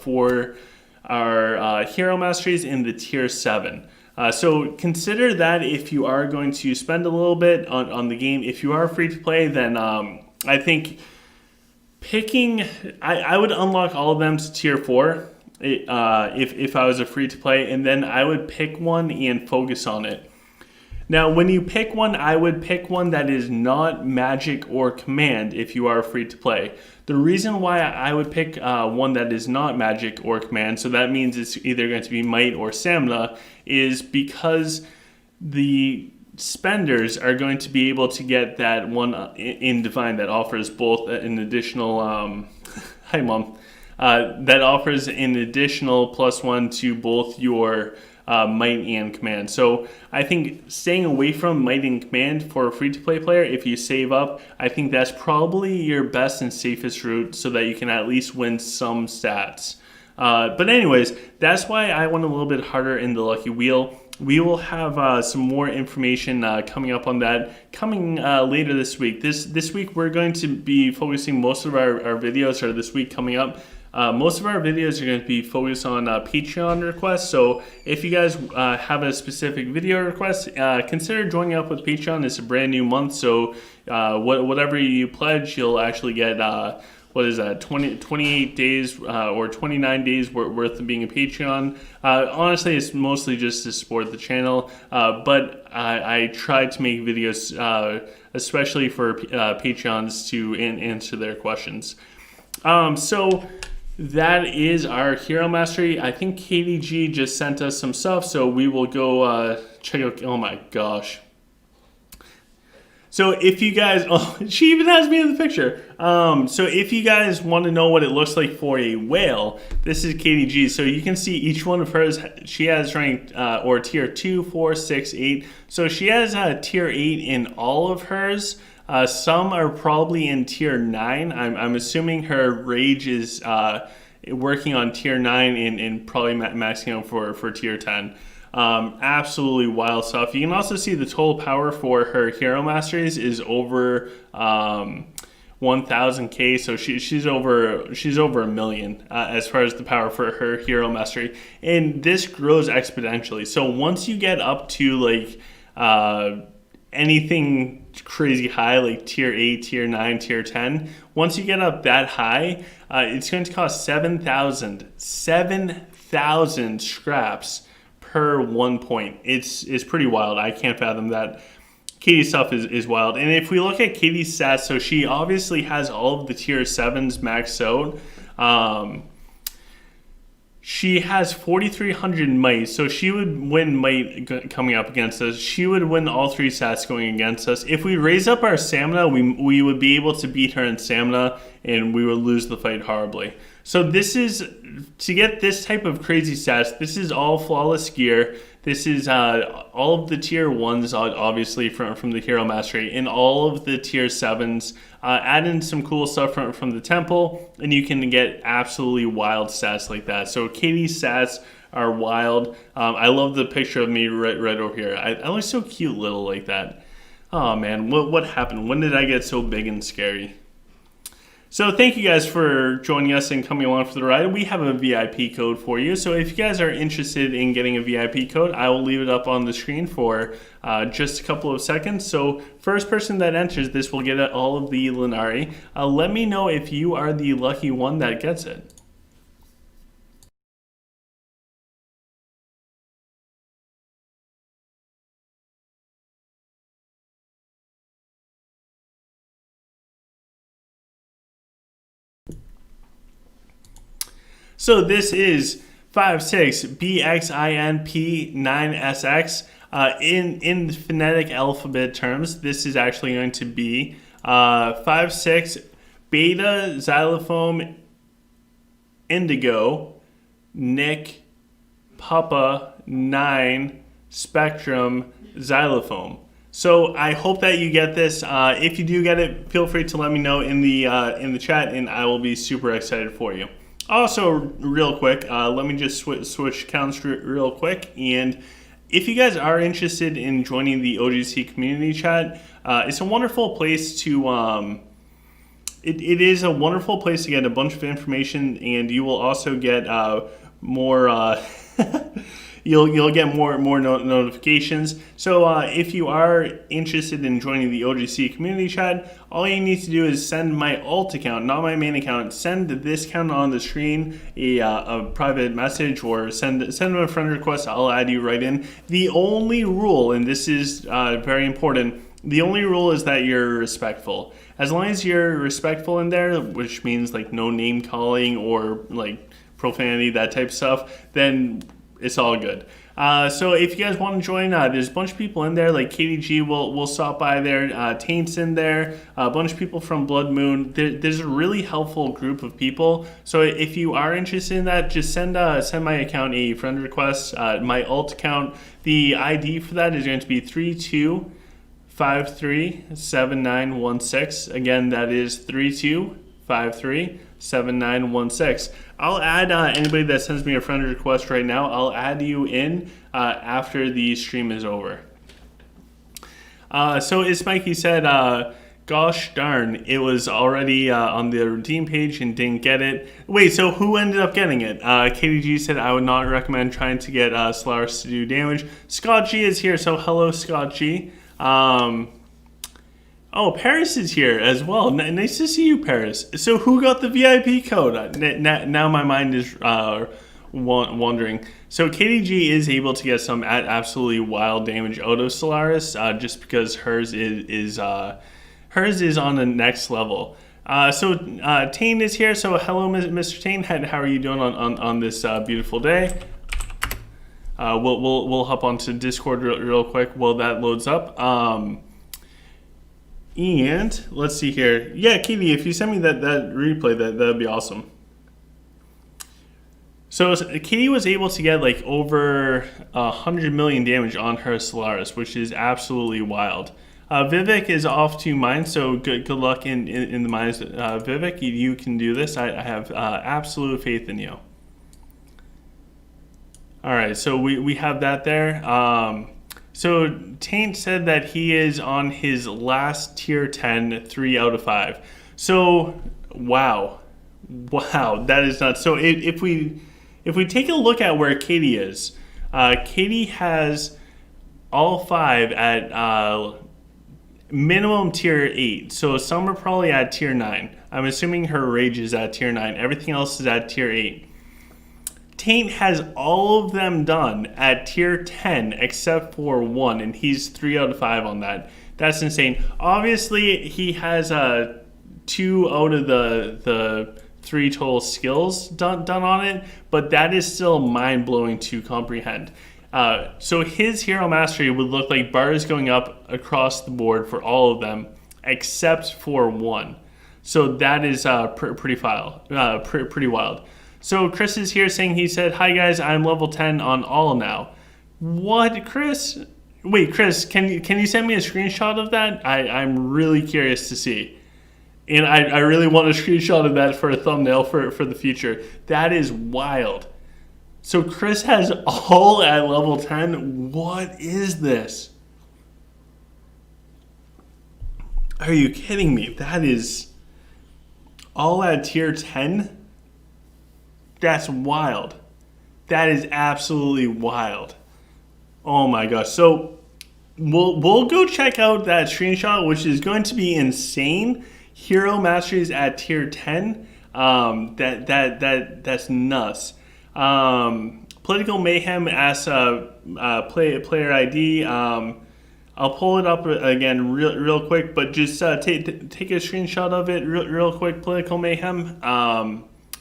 for our hero masteries in the tier 7. So consider that if you are going to spend a little bit on the game. If you are free to play, then I think picking, I would unlock all of them to tier 4 if I was a free to play, and then I would pick one and focus on it. Now, when you pick one, I would pick one that is not magic or command if you are free to play. The reason why I would pick one that is not magic or command, so that means it's either going to be might or stamina, is because the spenders are going to be able to get that one in Divine that offers both an additional, hi mom, that offers an additional +1 to both your might and command. So I think staying away from might and command for a free-to-play player, if you save up, I think that's probably your best and safest route so that you can at least win some stats. But anyways, that's why I went a little bit harder in the Lucky Wheel. We will have some more information coming up on that coming later this week. This week we're going to be focusing most of our videos, or this week coming up, most of our videos are going to be focused on Patreon requests. So if you guys have a specific video request, consider joining up with Patreon. It's a brand new month, so whatever you pledge, you'll actually get 28 days or 29 days worth of being a Patreon. Honestly, it's mostly just to support the channel, but I try to make videos especially for Patreons to answer their questions. So that is our hero mastery. I think KDG just sent us some stuff, so we will go check out. Oh my gosh. So if you guys, she even has me in the picture. So if you guys want to know what it looks like for a whale, this is KDG. So you can see each one of hers, she has ranked or tier 2, 4, 6, 8. So she has tier 8 in all of hers. Some are probably in tier 9. I'm assuming her rage is working on tier 9 and probably maxing out for tier 10. Absolutely wild stuff. You can also see the total power for her hero masteries is over 1,000k. So she's over a million as far as the power for her hero mastery, and this grows exponentially. So once you get up to like anything crazy high, like tier 8, tier 9, tier 10, once you get up that high, it's going to cost 7,000 scraps per 1 point. It's pretty wild. I can't fathom that. Katie's stuff is wild. And if we look at Katie's stats, so she obviously has all of the tier 7s maxed out. She has 4,300 might, so she would win might coming up against us. She would win all 3 stats going against us. If we raise up our stamina, we would be able to beat her in stamina, and we would lose the fight horribly. So this is, to get this type of crazy stats, this is all flawless gear. This is all of the tier 1s, obviously, from the Hero Mastery, and all of the tier 7s. Add in some cool stuff from the temple, and you can get absolutely wild stats like that. So Katie's stats are wild. I love the picture of me right over here. I look so cute little like that. Oh man, what happened? When did I get so big and scary? So thank you guys for joining us and coming along for the ride. We have a VIP code for you. So if you guys are interested in getting a VIP code, I will leave it up on the screen for just a couple of seconds. So first person that enters this will get all of the Linari. Let me know if you are the lucky one that gets it. So this is 56BXINP9SX. In phonetic alphabet terms, this is actually going to be 56 Beta Xylophone Indigo Nick Papa 9 Spectrum Xylophone. So I hope that you get this. If you do get it, feel free to let me know in the chat, and I will be super excited for you. Also, real quick, let me just switch accounts real quick. And if you guys are interested in joining the OGC community chat, it's a wonderful place to. It is a wonderful place to get a bunch of information, and you will also get more. You'll get more notifications. So if you are interested in joining the OGC community chat, all you need to do is send my alt account, not my main account. Send this account on the screen a private message, or send them a friend request. I'll add you right in. The only rule, and this is very important, the only rule is that you're respectful. As long as you're respectful in there, which means like no name calling or like profanity, that type of stuff, then it's all good. So if you guys want to join, there's a bunch of people in there, like KDG will stop by there, Taint's in there, a bunch of people from Blood Moon. There's a really helpful group of people. So if you are interested in that, just send my account a friend request. My alt account, the ID for that is going to be 32537916. Again, that is 32537916. I'll add anybody that sends me a friend request right now. I'll add you in after the stream is over. So as Mikey said, gosh darn, it was already on the redeem page and didn't get it. Wait, so who ended up getting it? KDG said, I would not recommend trying to get Solaris to do damage. Scott G is here, so hello Scott G. Oh, Paris is here as well. Nice to see you, Paris. So who got the VIP code? Now my mind is wondering. So KDG is able to get some absolutely wild damage out of Solaris, just because hers is on the next level. So Taint is here. So hello, Mr. Taint. How are you doing on this beautiful day? We'll hop onto Discord real quick while that loads up. And let's see here. Yeah, Katie, if you send me that replay, that'd be awesome. So Katie was able to get like over 100 million damage on her Solaris, which is absolutely wild. Vivek is off to mine, so good luck in the mines. Vivek, you can do this. I have absolute faith in you. All right, so we have that there. So Taint said that he is on his last tier 10, 3 out of 5. So wow, that is nuts. So if we take a look at where Katie is, Katie has all 5 at minimum tier 8. So some are probably at tier 9. I'm assuming her rage is at tier 9. Everything else is at tier 8. Taint has all of them done at tier 10 except for 1, and he's 3 out of 5 on that. That's insane. Obviously, he has 2 out of the 3 total skills done on it, but that is still mind-blowing to comprehend. So his hero mastery would look like bars going up across the board for all of them, except for 1. So that is pretty wild. So Chris is here saying, he said, "Hi guys, I'm level 10 on all now." What, Chris? Wait, Chris, can you send me a screenshot of that? I'm really curious to see. And I really want a screenshot of that for a thumbnail for the future. That is wild. So Chris has all at level 10. What is this? Are you kidding me? That is all at tier 10? That's wild. That is absolutely wild. Oh my gosh. So we'll go check out that screenshot, which is going to be insane. Hero masteries at tier 10. That's nuts. Political Mayhem asks player ID. I'll pull it up again real quick, but just take a screenshot of it real quick. Political Mayhem.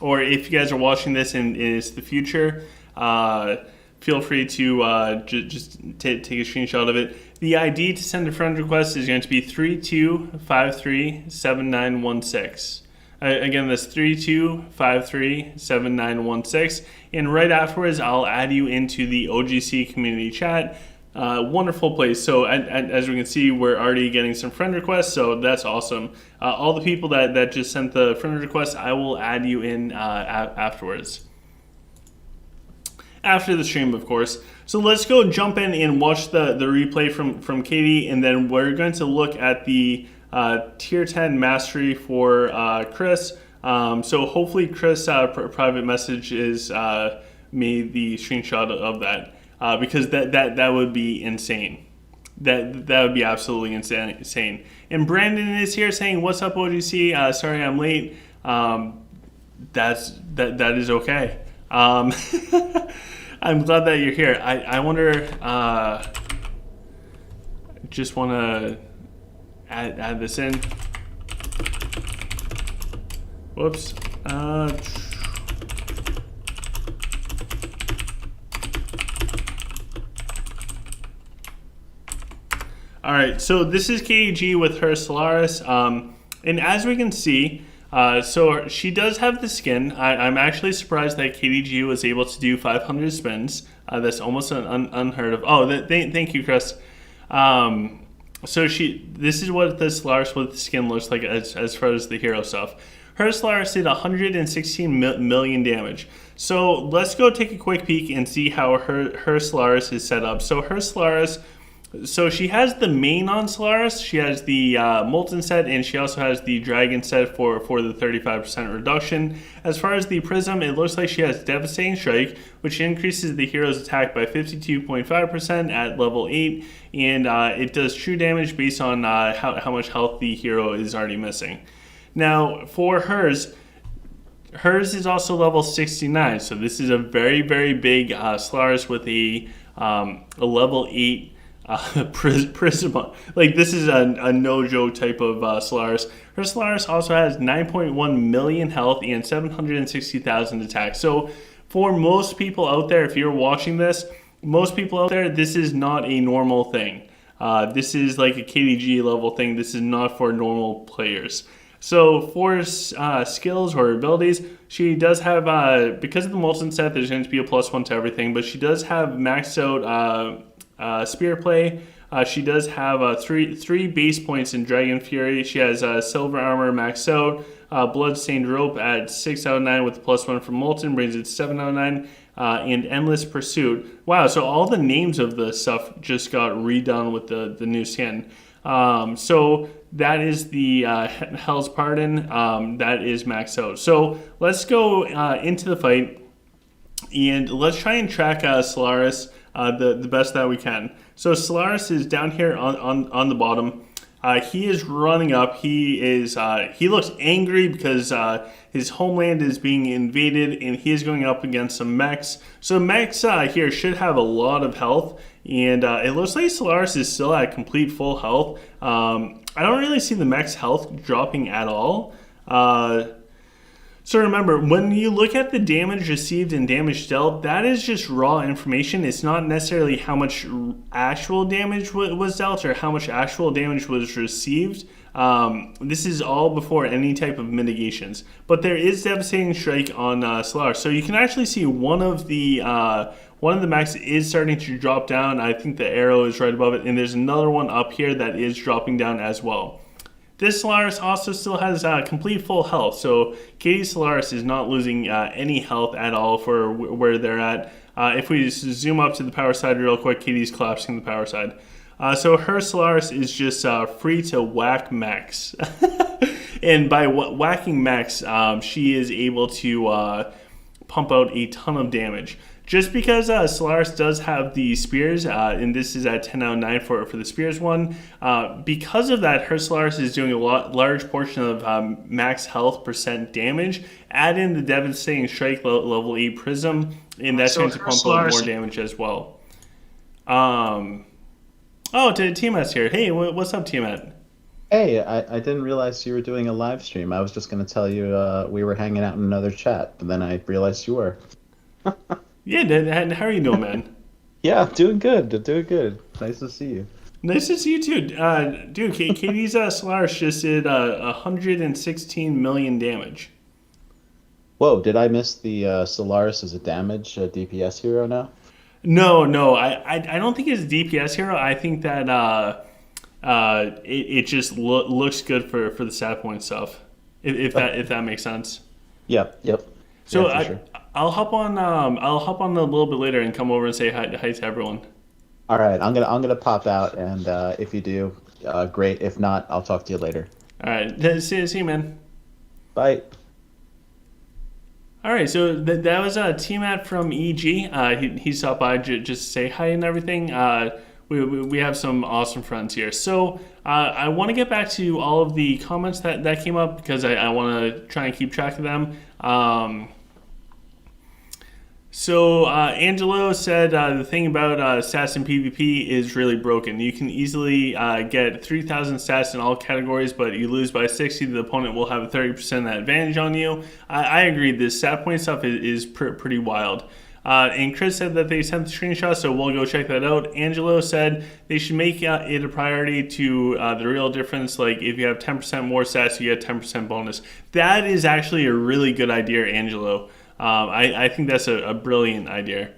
Or if you guys are watching this and it's the future, feel free to just take a screenshot of it. The ID to send a friend request is going to be 32537916. Again, that's 32537916. And right afterwards, I'll add you into the OGC community chat. Wonderful place. So as we can see, we're already getting some friend requests, so that's awesome. All the people that just sent the friend request, I will add you in afterwards. After the stream, of course. So let's go jump in and watch the replay from Katie, and then we're going to look at the tier 10 mastery for Chris. So hopefully Chris private message is me the screenshot of that. Because that would be insane. That would be absolutely insane. And Brandon is here saying, "What's up, OGC? Sorry I'm late." That is okay. I'm glad that you're here. I wonder. Just want to add this in. Whoops. All right, so this is KG with her Solaris, and as we can see, so she does have the skin. I'm actually surprised that KDG was able to do 500 spins. That's almost unheard of. Oh, thank you, Chris. So this is what the Solaris with the skin looks like as far as the hero stuff. Her Solaris did 116 million damage. So let's go take a quick peek and see how her Solaris is set up. So her Solaris. So she has the main on Solaris, she has the Molten set, and she also has the Dragon set for the 35% reduction. As far as the Prism, it looks like she has Devastating Strike, which increases the hero's attack by 52.5% at level 8, and it does true damage based on how much health the hero is already missing. Now, for hers is also level 69, so this is a very, very big Solaris with a level 8 Prism. Like, this is a no joke type of Solaris. Her Solaris also has 9.1 million health and 760,000 attack. So for most people out there, if you're watching this, most people out there, this is not a normal thing. This is like a KDG level thing. This is not for normal players. So for skills or abilities, she does have, because of the Molten set, there's going to be a +1 to everything, but she does have maxed out Spear Play. She does have three base points in Dragon Fury. She has Silver Armor maxed out. Bloodstained Rope at 6 out of 9 with the +1 from Molten brings it to 7 out of 9. And Endless Pursuit. Wow, so all the names of the stuff just got redone with the new skin. So that is the Hell's Pardon. That is maxed out. So let's go into the fight. And let's try and track Solaris the best that we can. So Solaris is down here on the bottom. He is running up. He looks angry because his homeland is being invaded, and he is going up against some mechs. So mechs here should have a lot of health, and it looks like Solaris is still at complete full health. I don't really see the mech's health dropping at all. So remember, when you look at the damage received and damage dealt, that is just raw information. It's not necessarily how much actual damage was dealt or how much actual damage was received. This is all before any type of mitigations. But there is Devastating Strike on Solaris. So you can actually see one of the max is starting to drop down. I think the arrow is right above it. And there's another one up here that is dropping down as well. This Solaris also still has complete full health, so Katie's Solaris is not losing any health at all for where they're at. If we just zoom up to the power side real quick, Katie's collapsing the power side. So her Solaris is just free to whack max. And by whacking max, she is able to pump out a ton of damage. Just because Solaris does have the spears, and this is at 10 out of 9 for the spears one, because of that, her Solaris is doing a large portion of max health % damage. Add in the Devastating Strike level 8 Prism, and that's going to pump out more damage as well. Oh, Tiamat's here. Hey, what's up, Tiamat? Hey, I didn't realize you were doing a live stream. I was just going to tell you we were hanging out in another chat, but then I realized you were. Yeah, and how are you doing, man? Yeah, doing good. Doing good. Nice to see you. Nice to see you too, dude. Katie's Solaris just did 116 million damage. Whoa, did I miss the Solaris as a damage DPS hero now? No, I don't think it's a DPS hero. I think that it just looks good for the stat point stuff. If that makes sense. Yep. So Yeah, sure. I'll hop on a little bit later and come over and say hi to everyone. All right, I'm gonna pop out, and if you do, great. If not, I'll talk to you later. All right, see you, man. Bye. All right, so that was T-Mat from EG. He stopped by just to say hi and everything. We have some awesome friends here. So I want to get back to all of the comments that came up because I want to try and keep track of them. So Angelo said the thing about stats in PvP is really broken. You can easily get 3,000 stats in all categories, but you lose by 60, the opponent will have a 30% advantage on you. I agree, this stat point stuff is pretty wild. And Chris said that they sent the screenshot, so we'll go check that out. Angelo said they should make it a priority to the real difference, like if you have 10% more stats, you get 10% bonus. That is actually a really good idea, Angelo. I think that's a brilliant idea.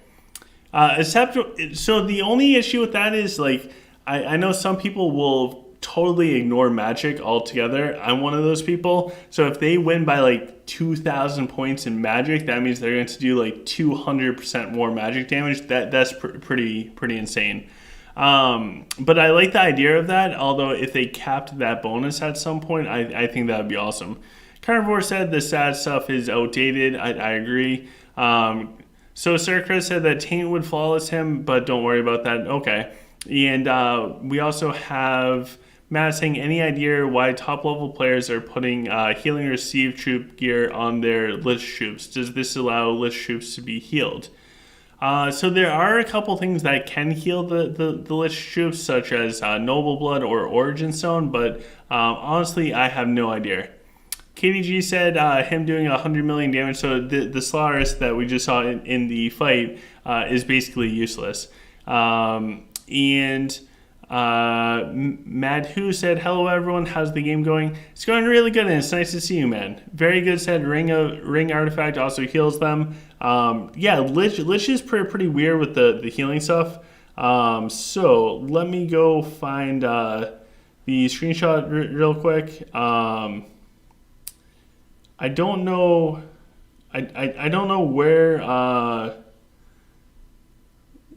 So the only issue with that is, like, I know some people will totally ignore magic altogether. I'm one of those people. So if they win by like 2,000 points in magic, that means they're going to do like 200% more magic damage. That's pretty insane. But I like the idea of that, although if they capped that bonus at some point, I think that would be awesome. Carnivore said the sad stuff is outdated. I agree. So Sir Chris said that Taint would flawless him, but don't worry about that. Okay. And we also have Matt saying, any idea why top level players are putting healing receive troop gear on their Lich troops? Does this allow Lich troops to be healed? So there are a couple things that can heal the Lich troops, such as Noble Blood or Origin Stone, but honestly, I have no idea. KDG said him doing 100 million damage, so the Solaris that we just saw in the fight is basically useless. And Mad Who said, hello everyone, how's the game going? It's going really good and it's nice to see you, man. Very good, said Ring Artifact also heals them. Yeah, Lich is pretty weird with the healing stuff. So let me go find the screenshot real quick. I don't know. I don't know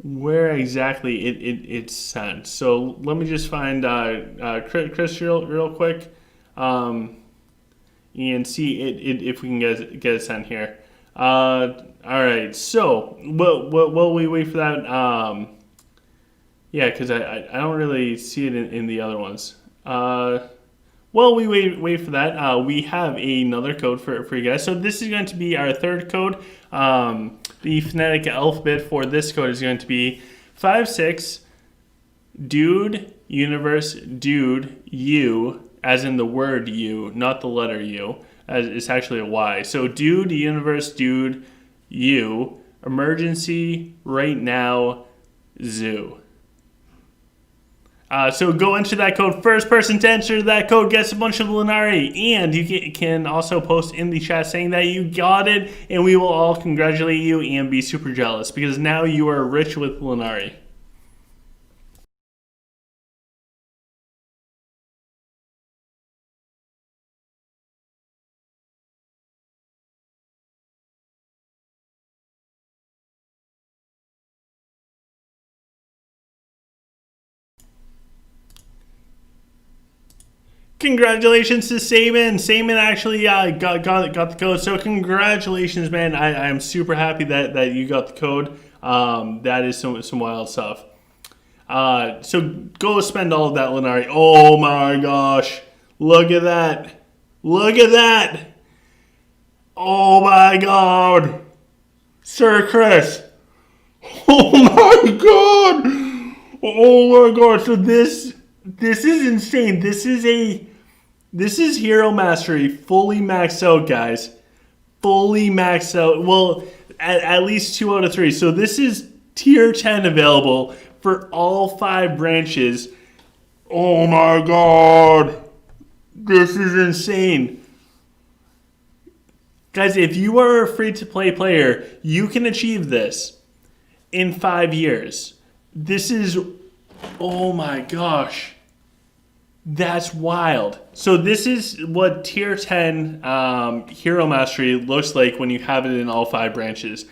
where exactly it's sent. So let me just find Chris real quick, and see if we can get it sent here. All right. So while we wait for that, yeah, because I don't really see it in the other ones. While we wait for that, we have another code for you guys. So this is going to be our third code. The phonetic alphabet for this code is going to be 56 dude universe dude u as in the word U, not the letter U. It's actually a Y. So dude, universe, dude, U, emergency, right now, zoo. So go enter that code. First person to enter that code gets a bunch of Lunari. And you can also post in the chat saying that you got it. And we will all congratulate you and be super jealous. Because now you are rich with Lunari. Congratulations to Saban. Saban actually got the code. So congratulations, man. I'm super happy that you got the code. That is some wild stuff. So go spend all of that Lunari. Oh my gosh. Look at that. Look at that. Oh my god. Sir Chris. Oh my god. Oh my god. So this is insane. This is Hero Mastery fully maxed out, guys. Fully maxed out. Well, at least 2 out of 3. So this is tier 10 available for all 5 branches. Oh my god. This is insane. Guys, if you are a free-to-play player, you can achieve this in 5 years. This is... Oh my gosh. That's wild. So this is what tier 10 Hero Mastery looks like when you have it in all 5 branches.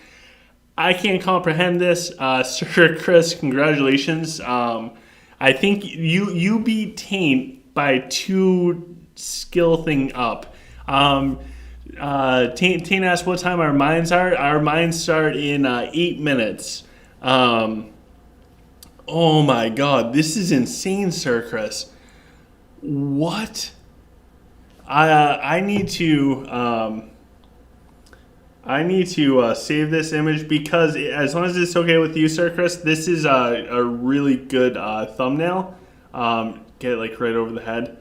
I can't comprehend this. Sir Chris, congratulations. I think you beat Taint by 2 skill thing up. Taint asked what time our mines are. Our mines start in 8 minutes. Oh my god, this is insane, Sir Chris. What? I need to save this image because as long as it's okay with you, Sir Chris, this is a really good thumbnail. Get it like right over the head.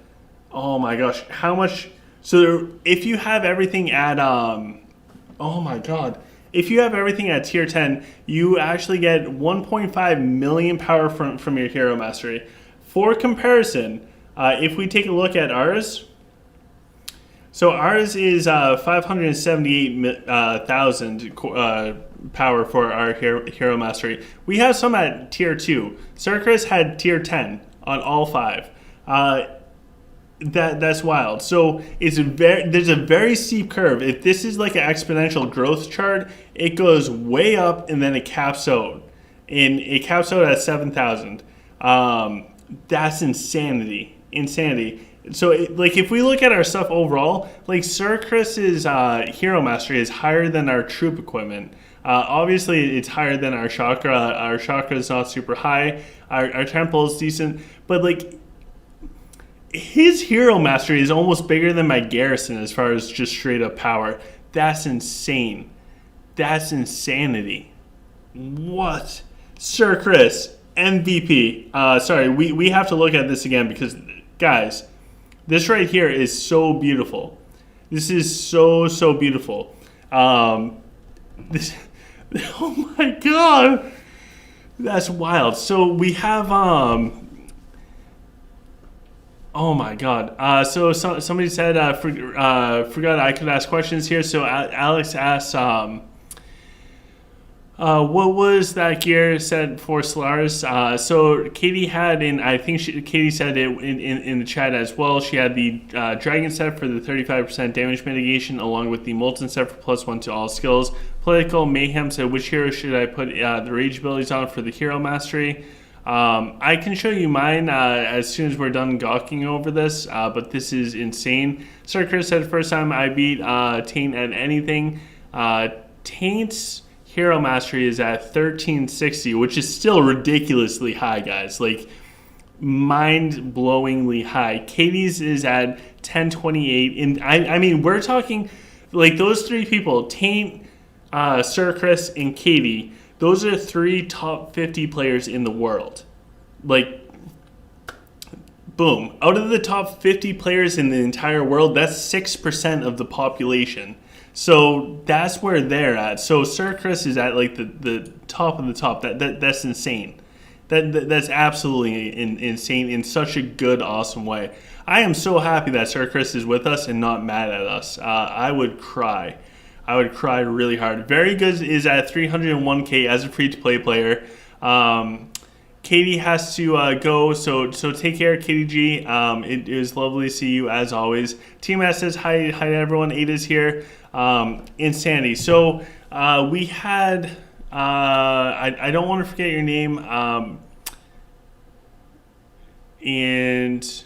Oh my gosh, how much? So if you have everything at oh my god. If you have everything at tier 10, you actually get 1.5 million power from your Hero Mastery. For comparison, if we take a look at ours, so ours is 578,000 power for our Hero Mastery. We have some at tier 2. Sir Chris had tier 10 on all 5. That's wild. So there's a very steep curve. If this is like an exponential growth chart, it goes way up and then it caps out. And it caps out at 7,000. That's insanity. So like if we look at our stuff overall, like Sir Chris's Hero Mastery is higher than our troop equipment. Obviously it's higher than our chakra. Our chakra is not super high. Our temple is decent, but like his Hero Mastery is almost bigger than my garrison as far as just straight up power. That's insane. That's insanity. What? Sir Chris, MVP. Sorry, we have to look at this again because, guys, this right here is so beautiful. This is so beautiful. This, oh my god. That's wild. So we have, oh my god. So somebody said, forgot I could ask questions here. So Alex asked, what was that gear set for Solaris? So Katie had I think Katie said it in the chat as well. She had the Dragon set for the 35% damage mitigation, along with the Molten set for +1 to all skills. Political Mayhem said, which hero should I put the rage abilities on for the Hero Mastery? I can show you mine as soon as we're done gawking over this, but this is insane. Sir Chris said, first time I beat Taint at anything. Taint's Hero Mastery is at 1360, which is still ridiculously high, guys. Like, mind-blowingly high. Katie's is at 1028. And I mean, we're talking, like, those 3 people, Taint, Sir Chris, and Katie, those are 3 top 50 players in the world. Like, Boom. Out of the top 50 players in the entire world, that's 6% of the population. So that's where they're at. So Sir Chris is at like the top of the top. That's insane. That's absolutely insane in such a good, awesome way. I am so happy that Sir Chris is with us and not mad at us. I would cry. I would cry really hard. Very Good is at 301k as a free-to-play player. Katie has to go, so take care, Katie G. It is lovely to see you as always. Team S says hi to everyone. Ada's here. Insanity. So we had, I don't want to forget your name, and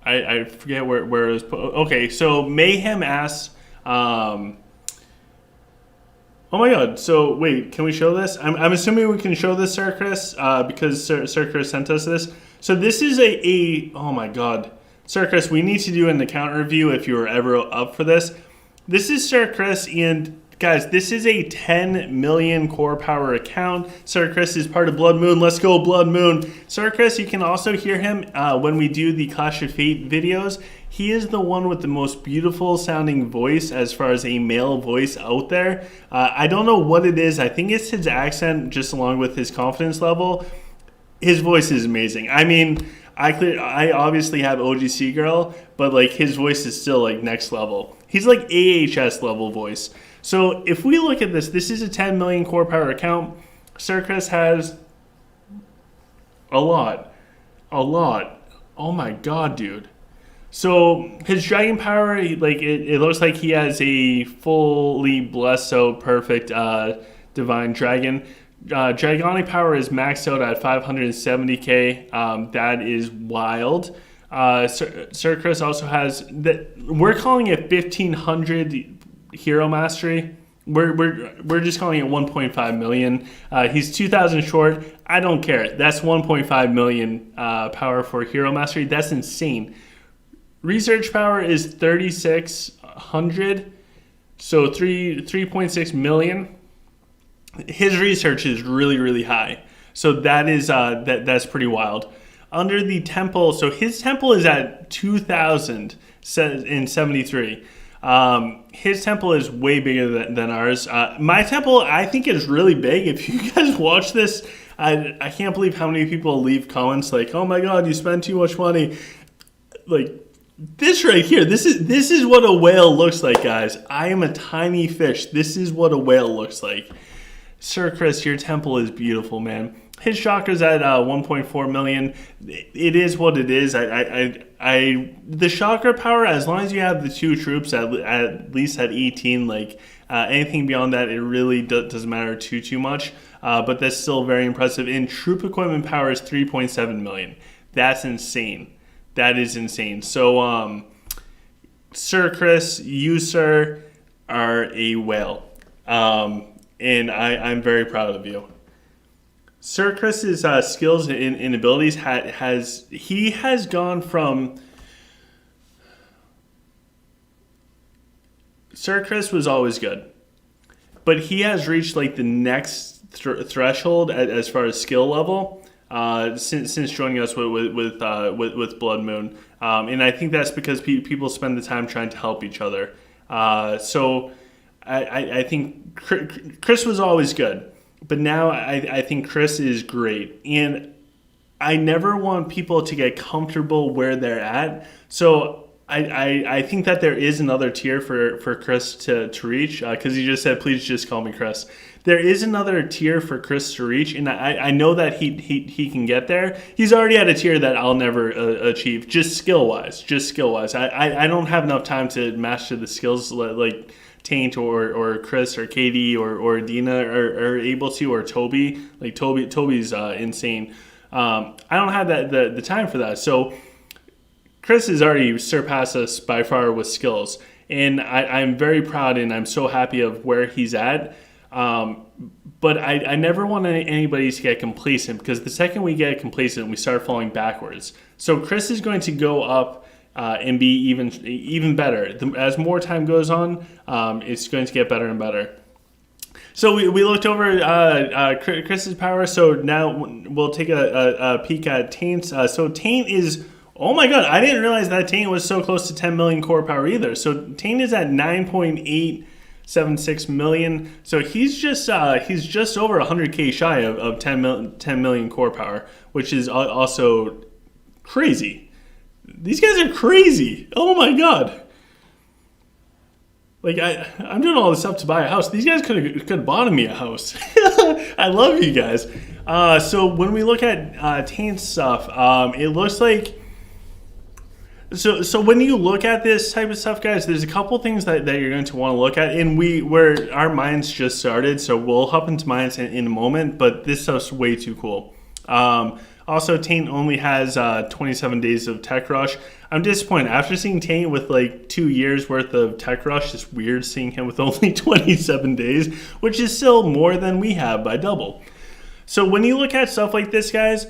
I forget where it was. Okay, so Mayhem asks, oh my god, so wait, can we show this? I'm assuming we can show this, Sir Chris, because Sir Chris sent us this. So this is oh my god. Sir Chris, we need to do an account review if you were ever up for this. This is Sir Chris, and guys, this is a 10 million core power account. Sir Chris is part of Blood Moon. Let's go, Blood Moon. Sir Chris, you can also hear him when we do the Clash of Fate videos. He is the one with the most beautiful sounding voice as far as a male voice out there. I don't know what it is. I think it's his accent just along with his confidence level. His voice is amazing. I mean, I obviously have OGC Girl, but like his voice is still like next level. He's like AHS level voice. So if we look at this, this is a 10 million core power account. Sir Chris has a lot. Oh my god, dude. So his dragon power, like it looks like he has a fully blessed out perfect divine dragon. Dragonic power is maxed out at 570k. That is wild. Sir Chris also has we're calling it 1500 hero mastery. We're just calling it 1.5 million. He's 2,000 short. I don't care. That's 1.5 million power for hero mastery. That's insane. Research power is 3,600, so 3.6 million. His research is really high, so that is that's pretty wild. Under the temple, so his temple is at 2,073. His temple is way bigger than ours. My temple, I think, is really big. If you guys watch this, I can't believe how many people leave comments like, "Oh my god, you spend too much money." Like this right here, this is what a whale looks like, guys. I am a tiny fish. This is what a whale looks like. Sir Chris, your temple is beautiful, man. His chakra's at 1.4 million. It is what it is. The chakra power, as long as you have the two troops at least at 18, like anything beyond that, it really doesn't matter too much. But that's still very impressive. And troop equipment power is 3.7 million. That's insane. That is insane. So, Sir Chris, you, sir, are a whale. And I'm very proud of you. Sir Chris's skills and abilities has gone from... Sir Chris was always good. But he has reached like the next threshold as far as skill level. Since joining us with Blood Moon, and I think that's because people spend the time trying to help each other. So I think Chris was always good, but now I think Chris is great, and I never want people to get comfortable where they're at. So I think that there is another tier for Chris to reach, because he just said, please just call me Chris. There is another tier for Chris to reach, and I know that he can get there. He's already at a tier that I'll never achieve, just skill-wise. I don't have enough time to master the skills like Taint or Chris or Katie or Adina are able to, or Toby. Like Toby's insane. I don't have the time for that. So Chris has already surpassed us by far with skills, and I'm very proud and I'm so happy of where he's at. But I never want anybody to get complacent, because the second we get complacent, we start falling backwards. So Chris is going to go up and be even better. As more time goes on, it's going to get better and better. So we looked over Chris's power. So now we'll take a peek at Taint's. So Taint is Oh my god, I didn't realize that Taint was so close to 10 million core power either. So Taint is at 9.876 million. So he's just over 100k shy of 10 million core power, which is also crazy. These guys are crazy. Oh my god. Like I'm doing all this stuff to buy a house. These guys could have bought me a house. I love you guys. So when we look at Taint stuff, it looks like. So when you look at this type of stuff, guys, there's a couple things that you're going to want to look at, and where our mines just started, so we'll hop into mines in a moment, but this stuff's way too cool. Also, Taint only has 27 days of tech rush. I'm disappointed. After seeing Taint with like 2 years worth of tech rush, it's weird seeing him with only 27 days, which is still more than we have by double. So when you look at stuff like this, guys,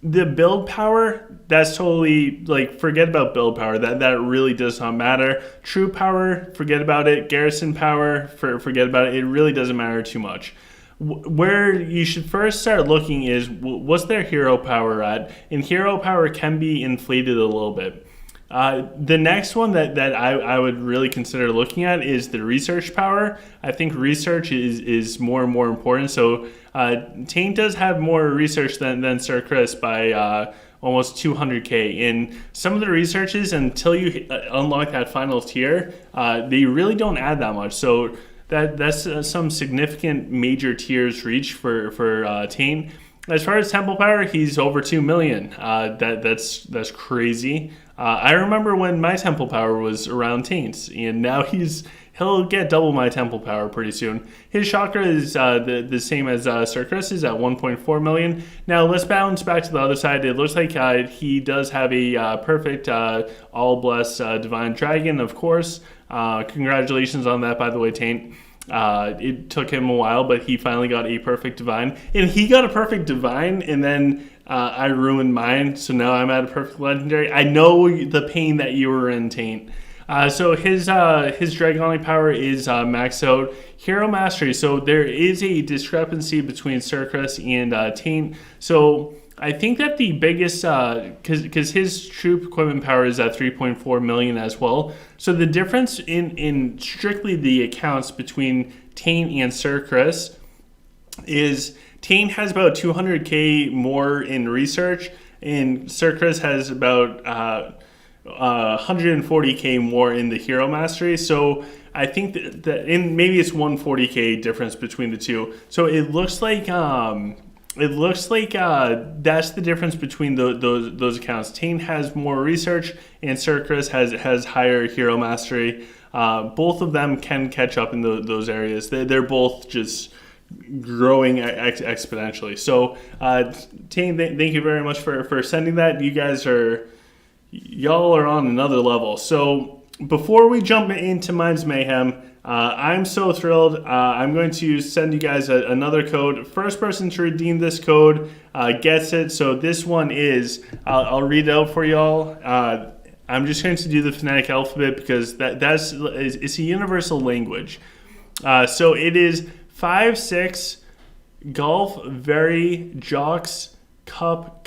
the build power, that's totally, like, forget about build power. That really does not matter. True power, forget about it. Garrison power, forget about it. It really doesn't matter too much. Where you should first start looking is, what's their hero power at? And hero power can be inflated a little bit. The next one that I would really consider looking at is the research power. I think research is more and more important. So Taint does have more research than Sir Chris by almost 200k. And some of the researches, until you unlock that final tier, they really don't add that much. So that's some significant major tiers reach for Taint. As far as temple power, he's over 2 million. That's crazy. I remember when my temple power was around Taint's, and now he'll get double my temple power pretty soon. His chakra is the same as Sir Chris's at 1.4 million. Now let's bounce back to the other side. It looks like he does have a perfect all blessed divine dragon, of course. Congratulations on that, by the way, Taint. It took him a while, but he finally got a perfect divine. And he got a perfect divine, and then I ruined mine, so now I'm at a perfect legendary. I know the pain that you were in, Taint. So his Dragonic power is maxed out. Hero Mastery, so there is a discrepancy between Sir Chris and Taint. So I think that the biggest, because his troop equipment power is at 3.4 million as well. So the difference in strictly the accounts between Taint and Sir Chris is Taint has about 200k more in research, and Sir Chris has about 140k more in the hero mastery. So I think that in maybe it's 140k difference between the two. So it looks like that's the difference between those accounts. Taint has more research, and Sir Chris has higher hero mastery. Both of them can catch up in those areas. They're both just growing exponentially. So Taint, thank you very much for sending that. Y'all are on another level. So before we jump into Mines Mayhem, I'm so thrilled. I'm going to send you guys another code. First person to redeem this code gets it. So this one is, I'll read it out for y'all. I'm just going to do the phonetic alphabet because it's a universal language. So it is 5-6 Golf Very Jocks Cup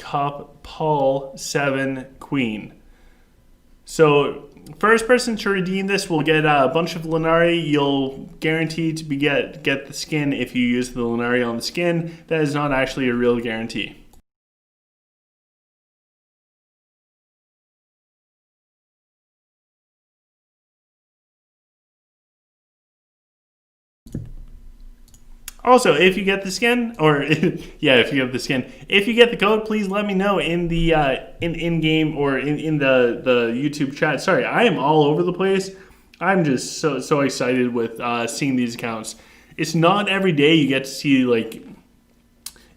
Paul 7 Queen. So first person to redeem this will get a bunch of Lunari. You'll guarantee to get the skin if you use the Lunari on the skin. That is not actually a real guarantee. Also, if you get the skin, or yeah, if you get the skin, if you get the code, please let me know in the in game or in the YouTube chat. Sorry, I am all over the place. I'm just so excited with seeing these accounts. It's not every day you get to see, like,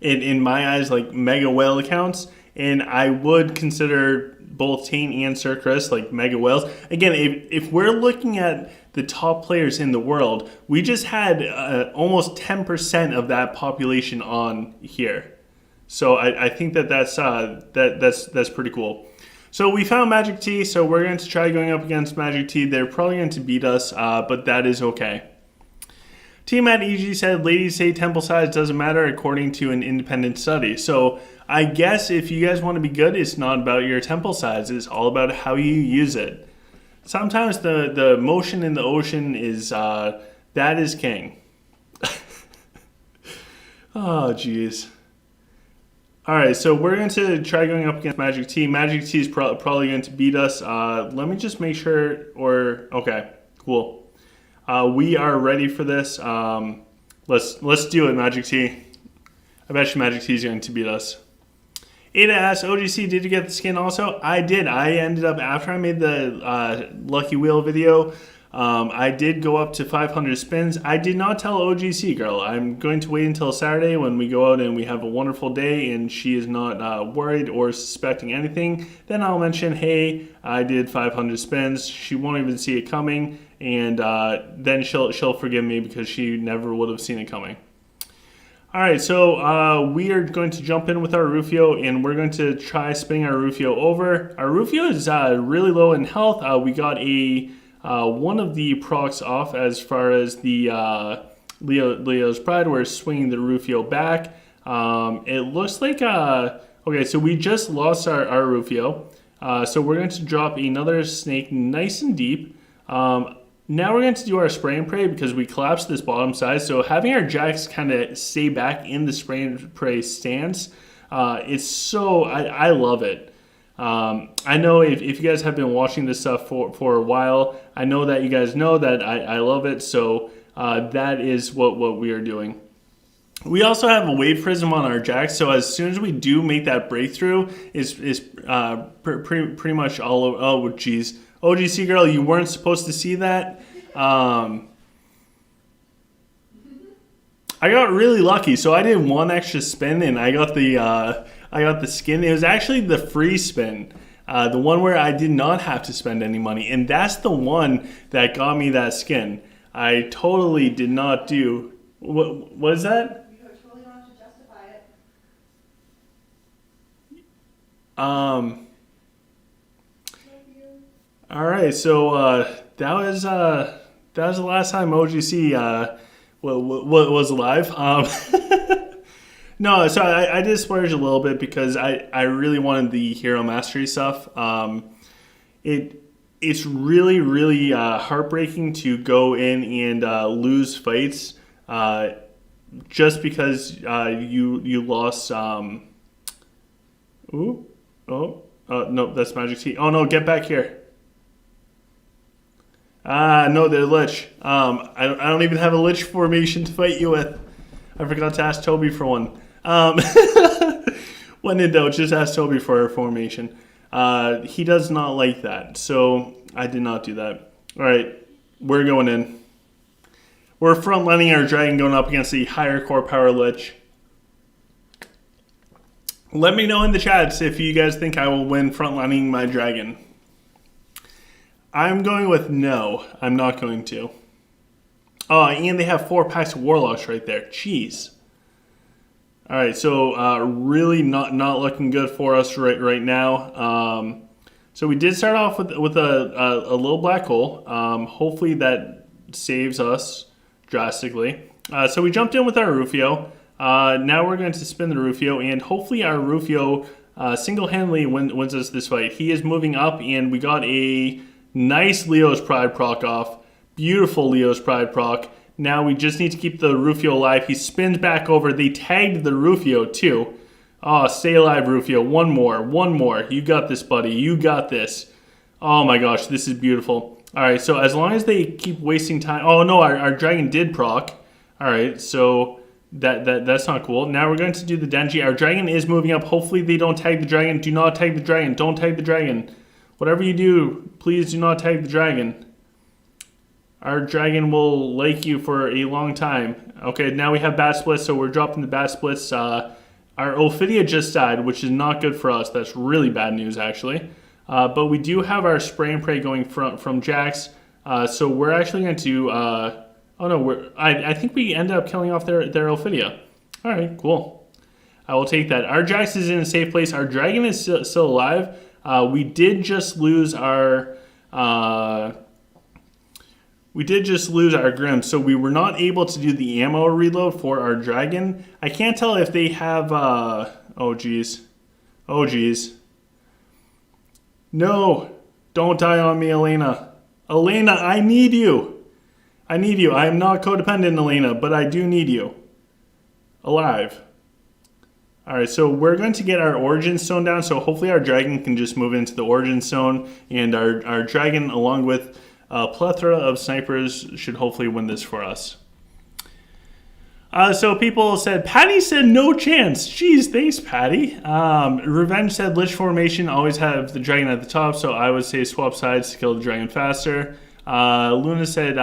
in my eyes, like mega whale accounts, and I would consider both Taint and Sir Chris like mega whales. Again, if we're looking at the top players in the world, we just had almost 10% of that population on here. So I think that's pretty cool. So we found Magic T, so we're going to try going up against Magic T. They're probably going to beat us, but that is okay. Team at EG said, ladies say temple size doesn't matter according to an independent study. So I guess if you guys want to be good, it's not about your temple size. It's all about how you use it. Sometimes the motion in the ocean is, that is king. Oh, jeez. All right, so we're going to try going up against Magic T. Magic T is probably going to beat us. Let me just make sure, okay, cool. We are ready for this. Let's do it, Magic T. I bet you Magic T is going to beat us. Ada asks, OGC, did you get the skin also? I did. I ended up, after I made the Lucky Wheel video, I did go up to 500 spins. I did not tell OGC girl. I'm going to wait until Saturday when we go out and we have a wonderful day and she is not worried or suspecting anything. Then I'll mention, hey, I did 500 spins. She won't even see it coming, and then she'll forgive me because she never would have seen it coming. All right, so we are going to jump in with our Rufio, and we're going to try spinning our Rufio over. Our Rufio is really low in health. We got a one of the procs off as far as the Leo's Pride. We're swinging the Rufio back. It looks like, okay, so we just lost our Rufio. So we're going to drop another snake nice and deep. Now we're going to do our spray and pray because we collapsed this bottom side. So having our jacks kind of stay back in the spray and pray stance, it's so, I love it. I know if you guys have been watching this stuff for a while, I know that you guys know that I love it. So that is what we are doing. We also have a wave prism on our jacks, so as soon as we do make that breakthrough, it's pretty much all over. Oh, geez. OGC girl, you weren't supposed to see that. I got really lucky, so I did one extra spin and I got the skin. It was actually the free spin, the one where I did not have to spend any money, and that's the one that got me that skin. I totally did not do. What is that? You totally don't have to justify it. All right, so that was the last time OGC was alive. No, so I did splurge a little bit because I really wanted the hero mastery stuff. It's really heartbreaking to go in and lose fights just because you lost. No, that's Magic T. Oh no, get back here. No, they're Lich. I don't even have a Lich formation to fight you with. I forgot to ask Toby for one. When in doubt, just ask Toby for a formation. He does not like that, so I did not do that. All right, we're going in. We're front-lining our dragon going up against the higher core power Lich. Let me know in the chats if you guys think I will win front-lining my dragon. I'm going with no. I'm not going to. Oh, and they have 4 packs of Warlocks right there. Jeez. All right, so really not looking good for us right now. So we did start off with a little black hole. Hopefully that saves us drastically. So we jumped in with our Rufio. Now we're going to spin the Rufio, and hopefully our Rufio single-handedly wins us this fight. He is moving up, and we got a nice Leo's Pride proc off. Beautiful Leo's Pride proc. Now we just need to keep the Rufio alive. He spins back over. They tagged the Rufio too. Oh, stay alive, Rufio. One more. You got this, buddy. You got this. Oh my gosh, this is beautiful. All right, so as long as they keep wasting time. Oh no, our dragon did proc. All right, so that's not cool. Now we're going to do the Denji. Our dragon is moving up. Hopefully they don't tag the dragon. Do not tag the dragon. Don't tag the dragon. Whatever you do, please do not tag the dragon. Our dragon will like you for a long time. Okay, now we have bat splits, so we're dropping the bat splits. Our Ophidia just died, which is not good for us. That's really bad news, actually. But we do have our spray and pray going from Jax. So we're actually going to... oh no, I think we ended up killing off their Ophidia. All right, cool. I will take that. Our Jax is in a safe place. Our dragon is still alive. We did just lose our We did just lose our Grim, so we were not able to do the ammo reload for our dragon. I can't tell if they have, oh geez. Oh geez. No, don't die on me, Elena. Elena, I need you. I need you. I am not codependent, Elena, but I do need you. Alive. Alright, so we're going to get our Origin Stone down, so hopefully our dragon can just move into the Origin Stone, and our dragon, along with a plethora of snipers, should hopefully win this for us. So people said, Patty said no chance. Jeez, thanks, Patty. Revenge said Lich formation, always have the dragon at the top, so I would say swap sides to kill the dragon faster. Luna said,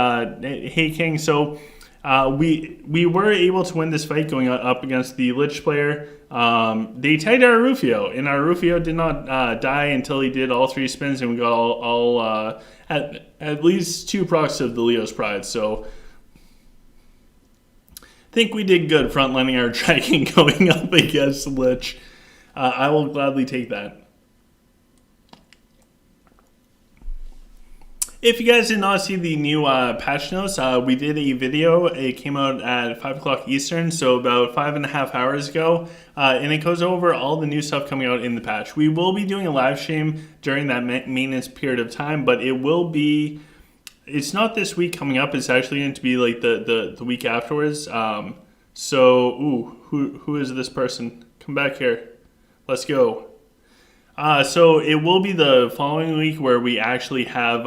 hey, King, so we were able to win this fight going up against the Lich player. They tagged our Rufio, and our Rufio did not die until he did all 3 spins, and we got all at least 2 procs of the Leo's Pride, so I think we did good frontlining our dragon going up against Lich. I will gladly take that. If you guys did not see the new patch notes, we did a video. It came out at 5 o'clock Eastern, so about 5.5 hours ago. And it goes over all the new stuff coming out in the patch. We will be doing a live stream during that maintenance period of time, but it will be... It's not this week coming up. It's actually going to be like the week afterwards. So, who is this person? Come back here. Let's go. So it will be the following week where we actually have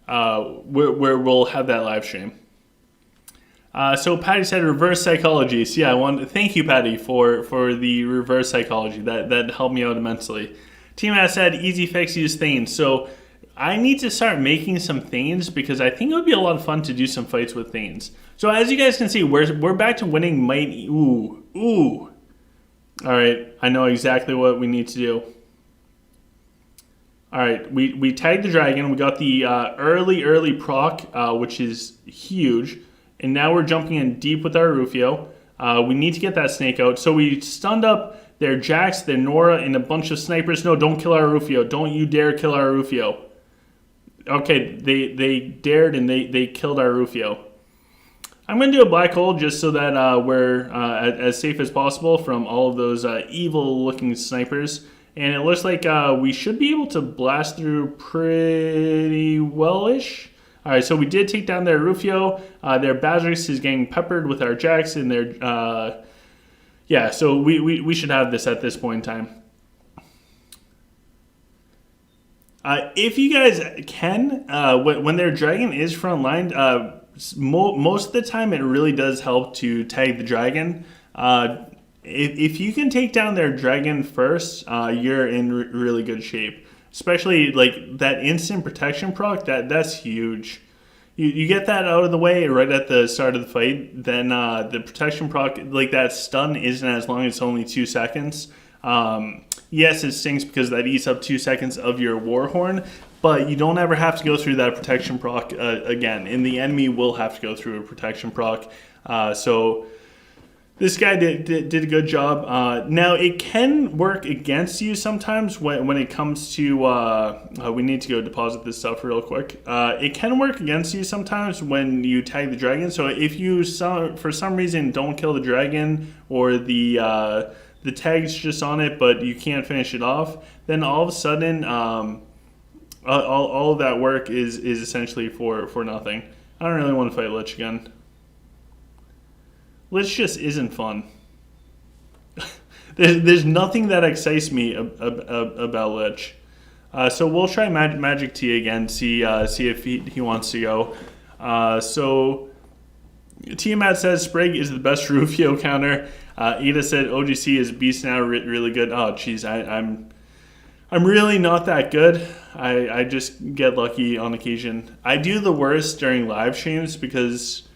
where we'll have that live stream. So Patty said reverse psychology. So yeah, thank you, Patty, for the reverse psychology. That helped me out immensely. Team has said easy fix, use Thanes. So I need to start making some Thanes because I think it would be a lot of fun to do some fights with Thanes. So as you guys can see, we're back to winning might. Ooh. Alright, I know exactly what we need to do. Alright, we tagged the dragon. We got the early proc, which is huge. And now we're jumping in deep with our Rufio. We need to get that snake out. So we stunned up their Jax, their Nora, and a bunch of snipers. No, don't kill our Rufio. Don't you dare kill our Rufio. Okay, they dared and they killed our Rufio. I'm going to do a black hole just so that we're as safe as possible from all of those evil-looking snipers. And it looks like we should be able to blast through pretty well-ish. All right, so we did take down their Rufio. Their Bazarix is getting peppered with our Jax, and their... yeah, so we should have this at this point in time. If you guys can, when their dragon is frontlined... most of the time, it really does help to tag the dragon. If you can take down their dragon first, you're in really good shape. Especially like that instant protection proc, that's huge. You get that out of the way right at the start of the fight, then the protection proc, like that stun isn't as long, it's only 2 seconds. Yes, it stings because that eats up 2 seconds of your Warhorn, but you don't ever have to go through that protection proc again. And the enemy will have to go through a protection proc. So this guy did a good job. Now, it can work against you sometimes when it comes to... we need to go deposit this stuff real quick. It can work against you sometimes when you tag the dragon. So if you, for some reason, don't kill the dragon or the tag's just on it, but you can't finish it off, then all of a sudden... all of that work is essentially for nothing. I don't really want to fight Lich again. Lich just isn't fun. there's nothing that excites me about Lich. So we'll try Magic T again, see if he wants to go. So Tiamat says Sprig is the best Rufio counter. Ida said OGC is beast now, really good. Oh jeez, I'm really not that good. I just get lucky on occasion. I do the worst during live streams because,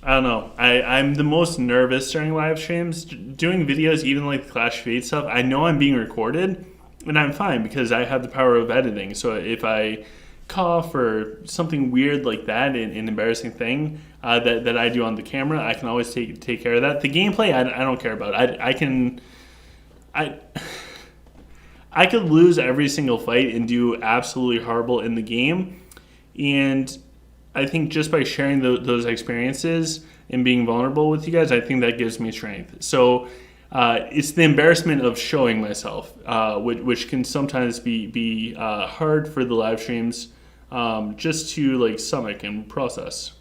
I don't know, I'm the most nervous during live streams. Doing videos, even like the Clash of Fate stuff, I know I'm being recorded, and I'm fine because I have the power of editing. So if I cough or something weird like that, an embarrassing thing that I do on the camera, I can always take care of that. The gameplay, I don't care about. I could lose every single fight and do absolutely horrible in the game. And I think just by sharing those experiences and being vulnerable with you guys, I think that gives me strength. So it's the embarrassment of showing myself, which can sometimes be hard for the live streams, just to like stomach and process.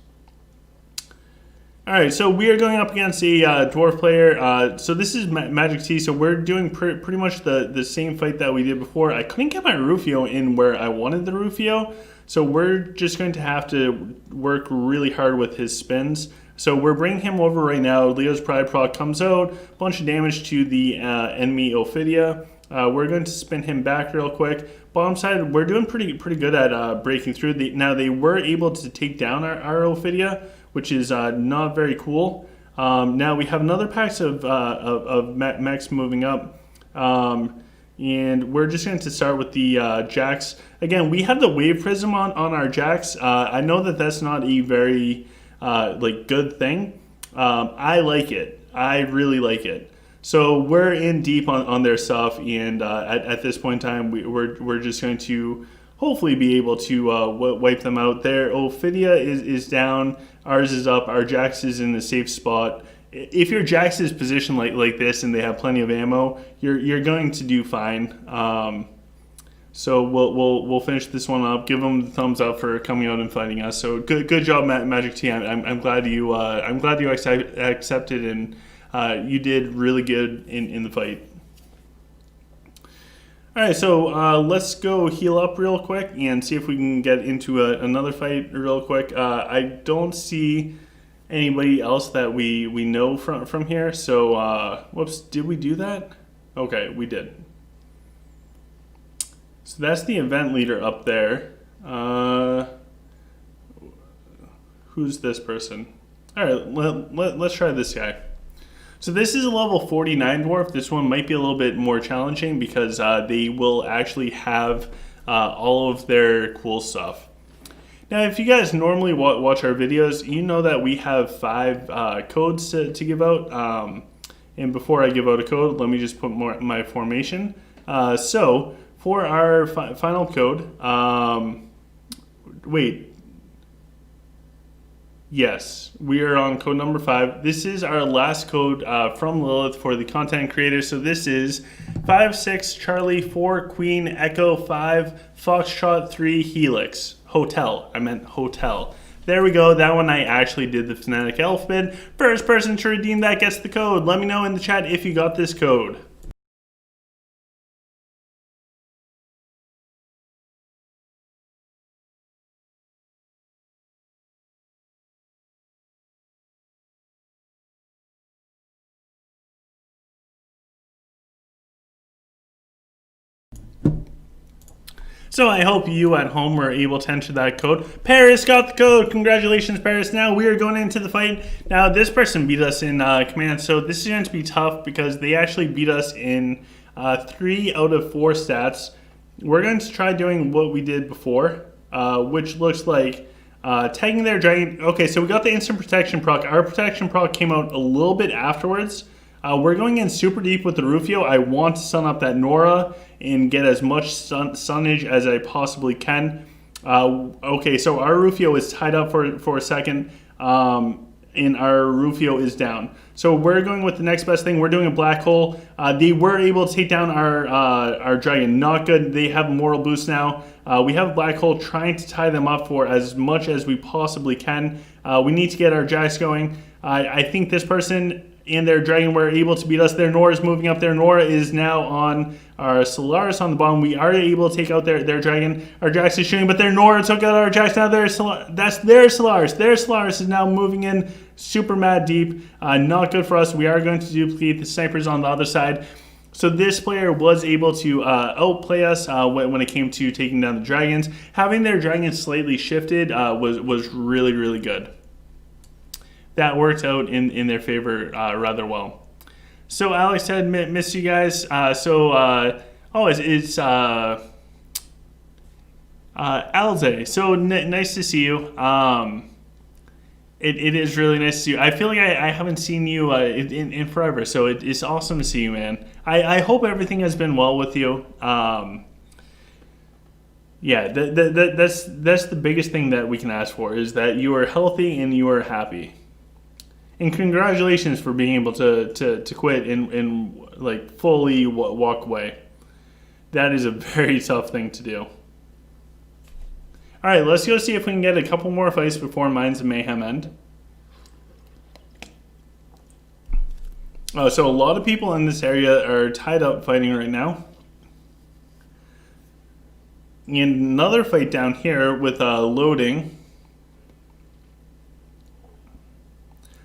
All right, so we are going up against a dwarf player. So this is Magic T. So we're doing pretty much the same fight that we did before. I couldn't get my Rufio in where I wanted the Rufio, so we're just going to have to work really hard with his spins. So we're bringing him over right now. Leo's Pride proc comes out, bunch of damage to the enemy Ophidia. We're going to spin him back real quick. Bottom side, we're doing pretty good at breaking through. Now they were able to take down our Ophidia, which is not very cool. Now we have another packs of mechs moving up. And we're just going to start with the Jacks. Again, we have the Wave Prism on our Jacks. I know that that's not a very good thing. I like it. I really like it. So we're in deep on their stuff, and at this point in time, we're just going to hopefully be able to wipe them out. Their Ophidia is down, ours is up, our Jax is in a safe spot. If your Jax is positioned like this and they have plenty of ammo, you're going to do fine. So we'll finish this one up. Give them the thumbs up for coming out and fighting us. So good job, Magic T. I'm glad you accepted, and you did really good in the fight. All right, so let's go heal up real quick and see if we can get into another fight real quick. I don't see anybody else that we know from here. So, whoops, did we do that? Okay, we did. So that's the event leader up there. Who's this person? All right, let's try this guy. So this is a level 49 dwarf. This one might be a little bit more challenging because they will actually have all of their cool stuff. Now, if you guys normally watch our videos, you know that we have 5 codes to give out. And before I give out a code, let me just put my formation. So for our final code, yes, we are on code number 5. This is our last code from Lilith for the content creators. So this is 5-6 Charlie 4 Queen Echo 5 Foxtrot 3 Helix. Hotel. I meant hotel. There we go. That one I actually did the phonetic alphabet. First person to redeem that gets the code. Let me know in the chat if you got this code. So I hope you at home were able to enter that code. Paris got the code. Congratulations, Paris. Now we are going into the fight. Now this person beat us in command, so this is going to be tough because they actually beat us in 3 out of 4 stats. We're going to try doing what we did before, which looks like tagging their dragon. Okay, so we got the instant protection proc. Our protection proc came out a little bit afterwards. We're going in super deep with the Rufio. I want to sun up that Nora and get as much sunnage as I possibly can. Okay, so our Rufio is tied up for a second, and our Rufio is down. So we're going with the next best thing. We're doing a black hole. They were able to take down our dragon. Not good. They have moral boost now. We have a black hole trying to tie them up for as much as we possibly can. We need to get our Jax going. I think this person and their dragon were able to beat us. Their Nora is moving up. Their Nora is now on our Solaris on the bottom. We are able to take out their dragon. Our Jax is shooting, but their Nora took out our Jax. Now that's their Solaris. Their Solaris is now moving in super mad deep. Not good for us. We are going to duplicate the snipers on the other side. So this player was able to outplay us when it came to taking down the dragons. Having their dragons slightly shifted was really, really good. That worked out in their favor rather well. So Alex said, miss you guys. It's Alze. So nice to see you. It is really nice to see you. I feel like I haven't seen you in forever, so it's awesome to see you, man. I hope everything has been well with you. Yeah, that's the biggest thing that we can ask for, is that you are healthy and you are happy. And congratulations for being able to quit and like fully walk away. That is a very tough thing to do. All right, let's go see if we can get a couple more fights before Minds of Mayhem end. So a lot of people in this area are tied up fighting right now. And another fight down here with loading.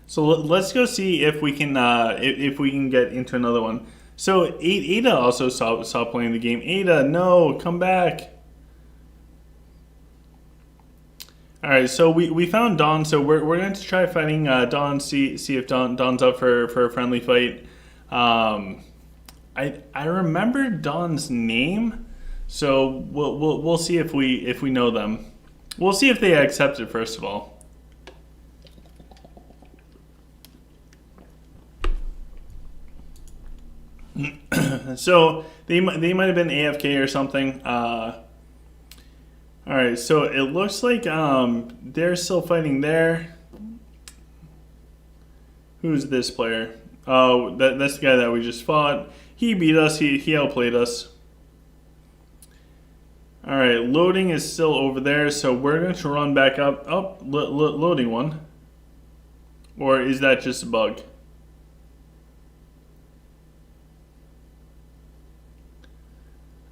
So let's go see if we can get into another one. So Ada also stopped playing the game. Ada, no, come back. All right, so we found Dawn. So we're going to try fighting Dawn. See if Dawn's up for a friendly fight. I remember Dawn's name, so we'll see if we know them. We'll see if they accept it first of all. So they might have been AFK or something. All right, so it looks like they're still fighting there. Who's this player? Oh, that's the guy that we just fought. He beat us. He outplayed us. All right, loading is still over there, so we're going to run back up. Oh, loading one. Or is that just a bug?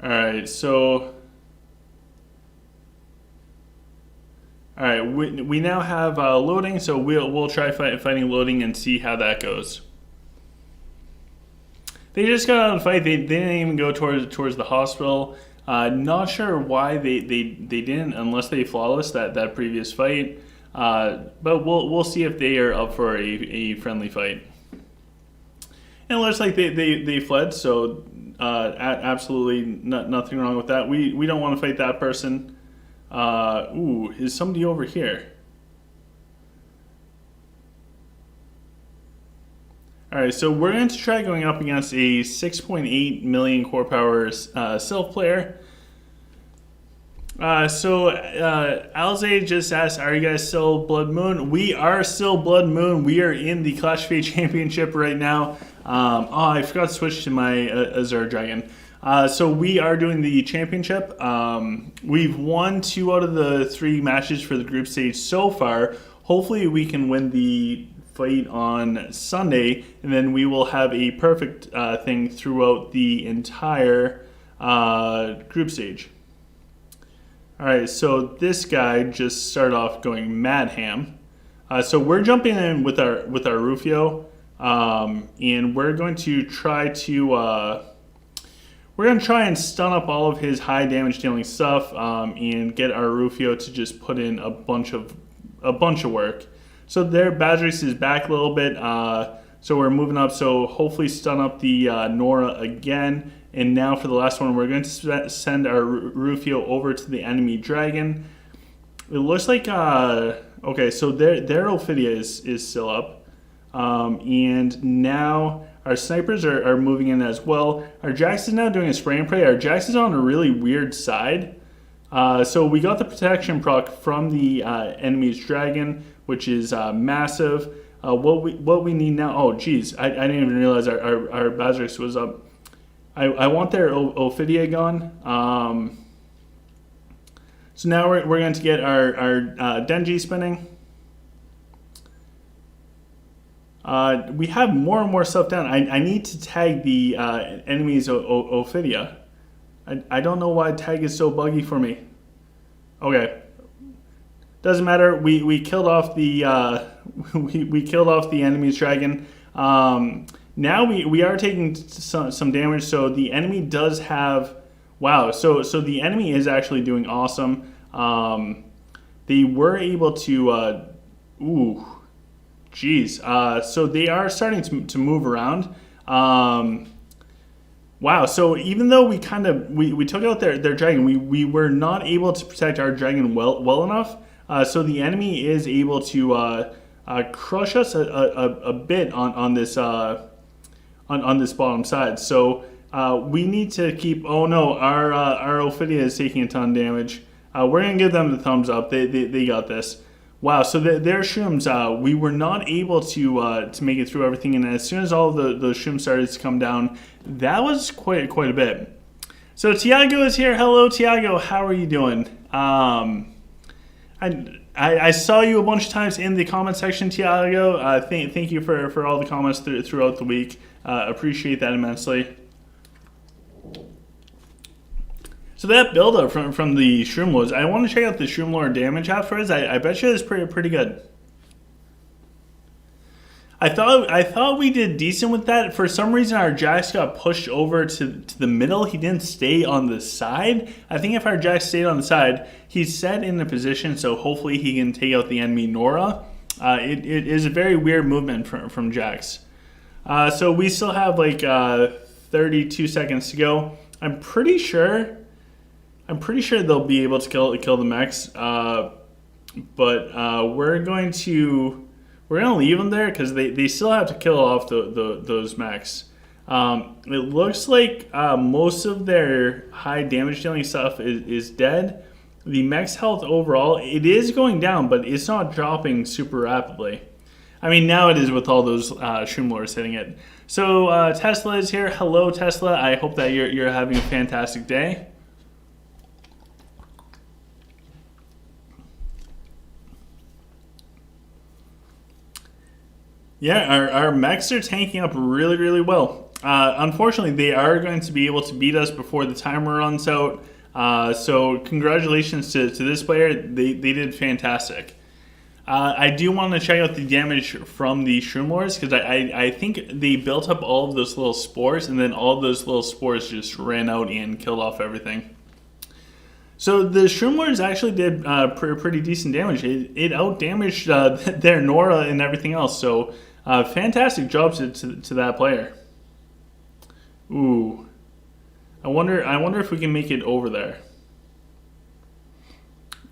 All right, so... All right, we now have loading, so we'll try fighting loading and see how that goes. They just got out of the fight. They didn't even go towards the hospital. Not sure why they didn't, unless they flawless that previous fight. But we'll see if they are up for a friendly fight. And it looks like they fled, so absolutely nothing wrong with that. We don't want to fight that person. Ooh, is somebody over here? Alright, so we're going to try going up against a 6.8 million core power Sylph player. Alze just asked, are you guys still Blood Moon? We are still Blood Moon. We are in the Clash of Fate Championship right now. I forgot to switch to my Azure Dragon. So we are doing the championship. We've won 2 out of the 3 matches for the group stage so far. Hopefully we can win the fight on Sunday, and then we will have a perfect thing throughout the entire group stage. Alright, so this guy just started off going mad ham. So we're jumping in with our Rufio, and we're going to try to... We're going to try and stun up all of his high damage dealing stuff and get our Rufio to just put in a bunch of work. So there, Bazrix is back a little bit, so we're moving up, so hopefully stun up the Nora again. And now for the last one, we're going to send our Rufio over to the enemy dragon. It looks like, okay, so their Ophidia is still up. And now... Our snipers are moving in as well. Our Jax is now doing a spray and pray. Our Jax is on a really weird side. So we got the protection proc from the enemy's dragon, which is massive. What we need now... Oh, geez. I didn't even realize our Bazrix was up. I want their Ophidia gone. So now we're going to get our Denji spinning. We have more and more stuff down. I need to tag the enemy's Ophidia. I don't know why tag is so buggy for me. Okay. Doesn't matter. We killed off the we killed off the enemy's dragon. Now we are taking some damage. So the enemy does have... Wow. So the enemy is actually doing awesome. They were able to... Ooh. Jeez, so they are starting to move around. Wow, so even though we took out their dragon, we were not able to protect our dragon well enough. So the enemy is able to crush us a bit on this bottom side. So We need to keep... Oh no, our Ophidia is taking a ton of damage. We're going to give them the thumbs up. They got this. Wow, so their shrooms, we were not able to make it through everything, and as soon as all of the shrooms started to come down, that was quite a bit. So Tiago is here. Hello, Tiago. How are you doing? I saw you a bunch of times in the comment section, Tiago. Thank you for all the comments throughout the week. Appreciate that immensely. So that build-up from the Shroom Lords, I want to check out the Shroom Lord damage afterwards. I bet you it's pretty good. I thought we did decent with that. For some reason, our Jax got pushed over to the middle. He didn't stay on the side. I think if our Jax stayed on the side, he's set in a position, so hopefully he can take out the enemy Nora. It is a very weird movement from Jax. So we still have like 32 seconds to go. I'm pretty sure they'll be able to kill the mechs, but we're going to leave them there because they still have to kill off those mechs. It looks like most of their high damage dealing stuff is dead. The mech's health overall, it is going down, but it's not dropping super rapidly. I mean, now it is with all those Shroom Lords hitting it. So Tesla is here. Hello, Tesla. I hope that you're having a fantastic day. Yeah, our mechs are tanking up really well. Unfortunately, they are going to be able to beat us before the timer runs out. So congratulations to this player. They did fantastic. I do want to check out the damage from the Shroom Lords because I think they built up all of those little spores, and then all of those little spores just ran out and killed off everything. So the Shroom Lords actually did pretty decent damage. It out-damaged their Nora and everything else. So fantastic job to that player. Ooh, I wonder if we can make it over there,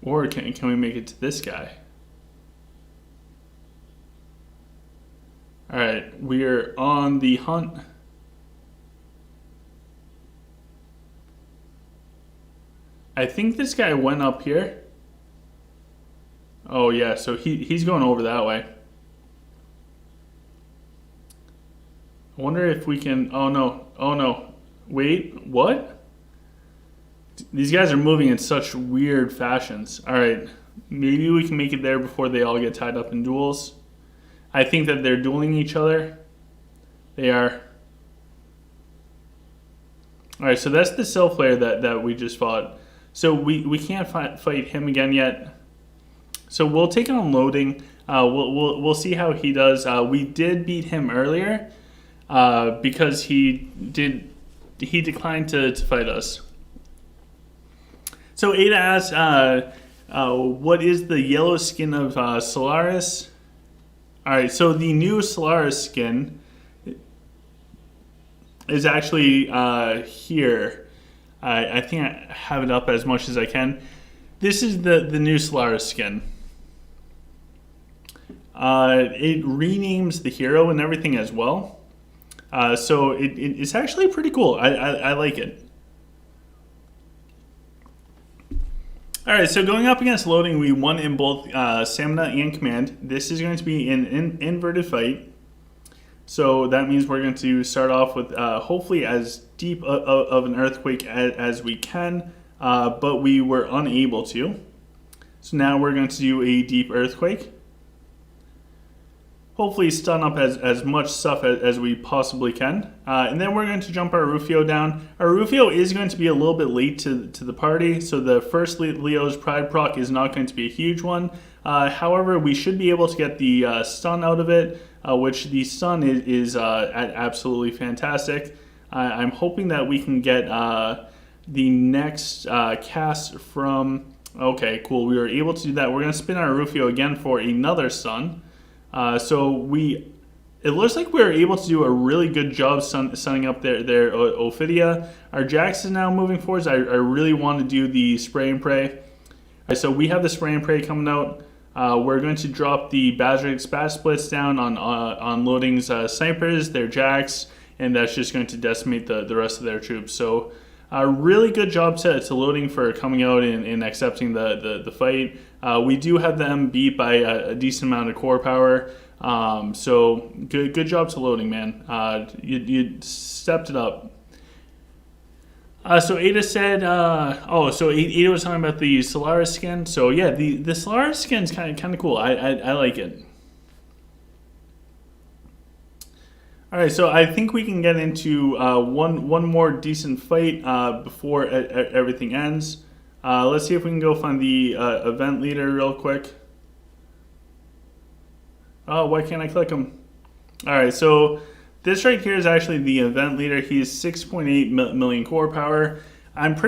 or can we make it to this guy? All right, we are on the hunt. I think this guy went up here. Oh yeah, so he's going over that way. I wonder if we can... Oh no. Wait, what? These guys are moving in such weird fashions. Alright, maybe we can make it there before they all get tied up in duels. I think that they're dueling each other. They are. Alright, so that's the Sylph player that we just fought. So we can't fight him again yet. So we'll take on loading. We'll see how he does. We did beat him earlier because he declined to fight us. So Ada asks, what is the yellow skin of Solaris? All right, so the new Solaris skin is actually here. I think I have it up as much as I can. This is the new Solaris skin. It renames the hero and everything as well. So it's actually pretty cool. I like it. Alright, so going up against loading, we won in both stamina and command. This is going to be an inverted fight. So that means we're going to start off with hopefully as deep of an earthquake as we can, but we were unable to. So now we're going to do a deep earthquake. Hopefully stun up as much stuff as we possibly can. And then we're going to jump our Rufio down. Our Rufio is going to be a little bit late to the party, so the first Leo's Pride proc is not going to be a huge one. However, we should be able to get the stun out of it, which the stun is absolutely fantastic. I'm hoping that we can get the next cast from... Okay, cool. We were able to do that. We're going to spin our Rufio again for another stun. It looks like we're able to do a really good job sunning up their Ophidia. Our Jax is now moving forwards. I really want to do the spray and pray. Right, so we have the spray and pray coming out. We're going to drop the Bazric Spat Splits down on loading's snipers, their Jax, and that's just going to decimate the rest of their troops. So really good job to loading for coming out and accepting the fight. We do have them beat by a decent amount of core power. So good job to loading, man. You stepped it up. So Ada said, so Ada was talking about the Solaris skin. So yeah, the Solaris skin is kind of cool. I like it. All right, so I think we can get into one more decent fight before everything ends. Let's see if we can go find the event leader real quick. Oh, why can't I click him? All right, so this right here is actually the event leader. He's 6.8 million core power. I'm pretty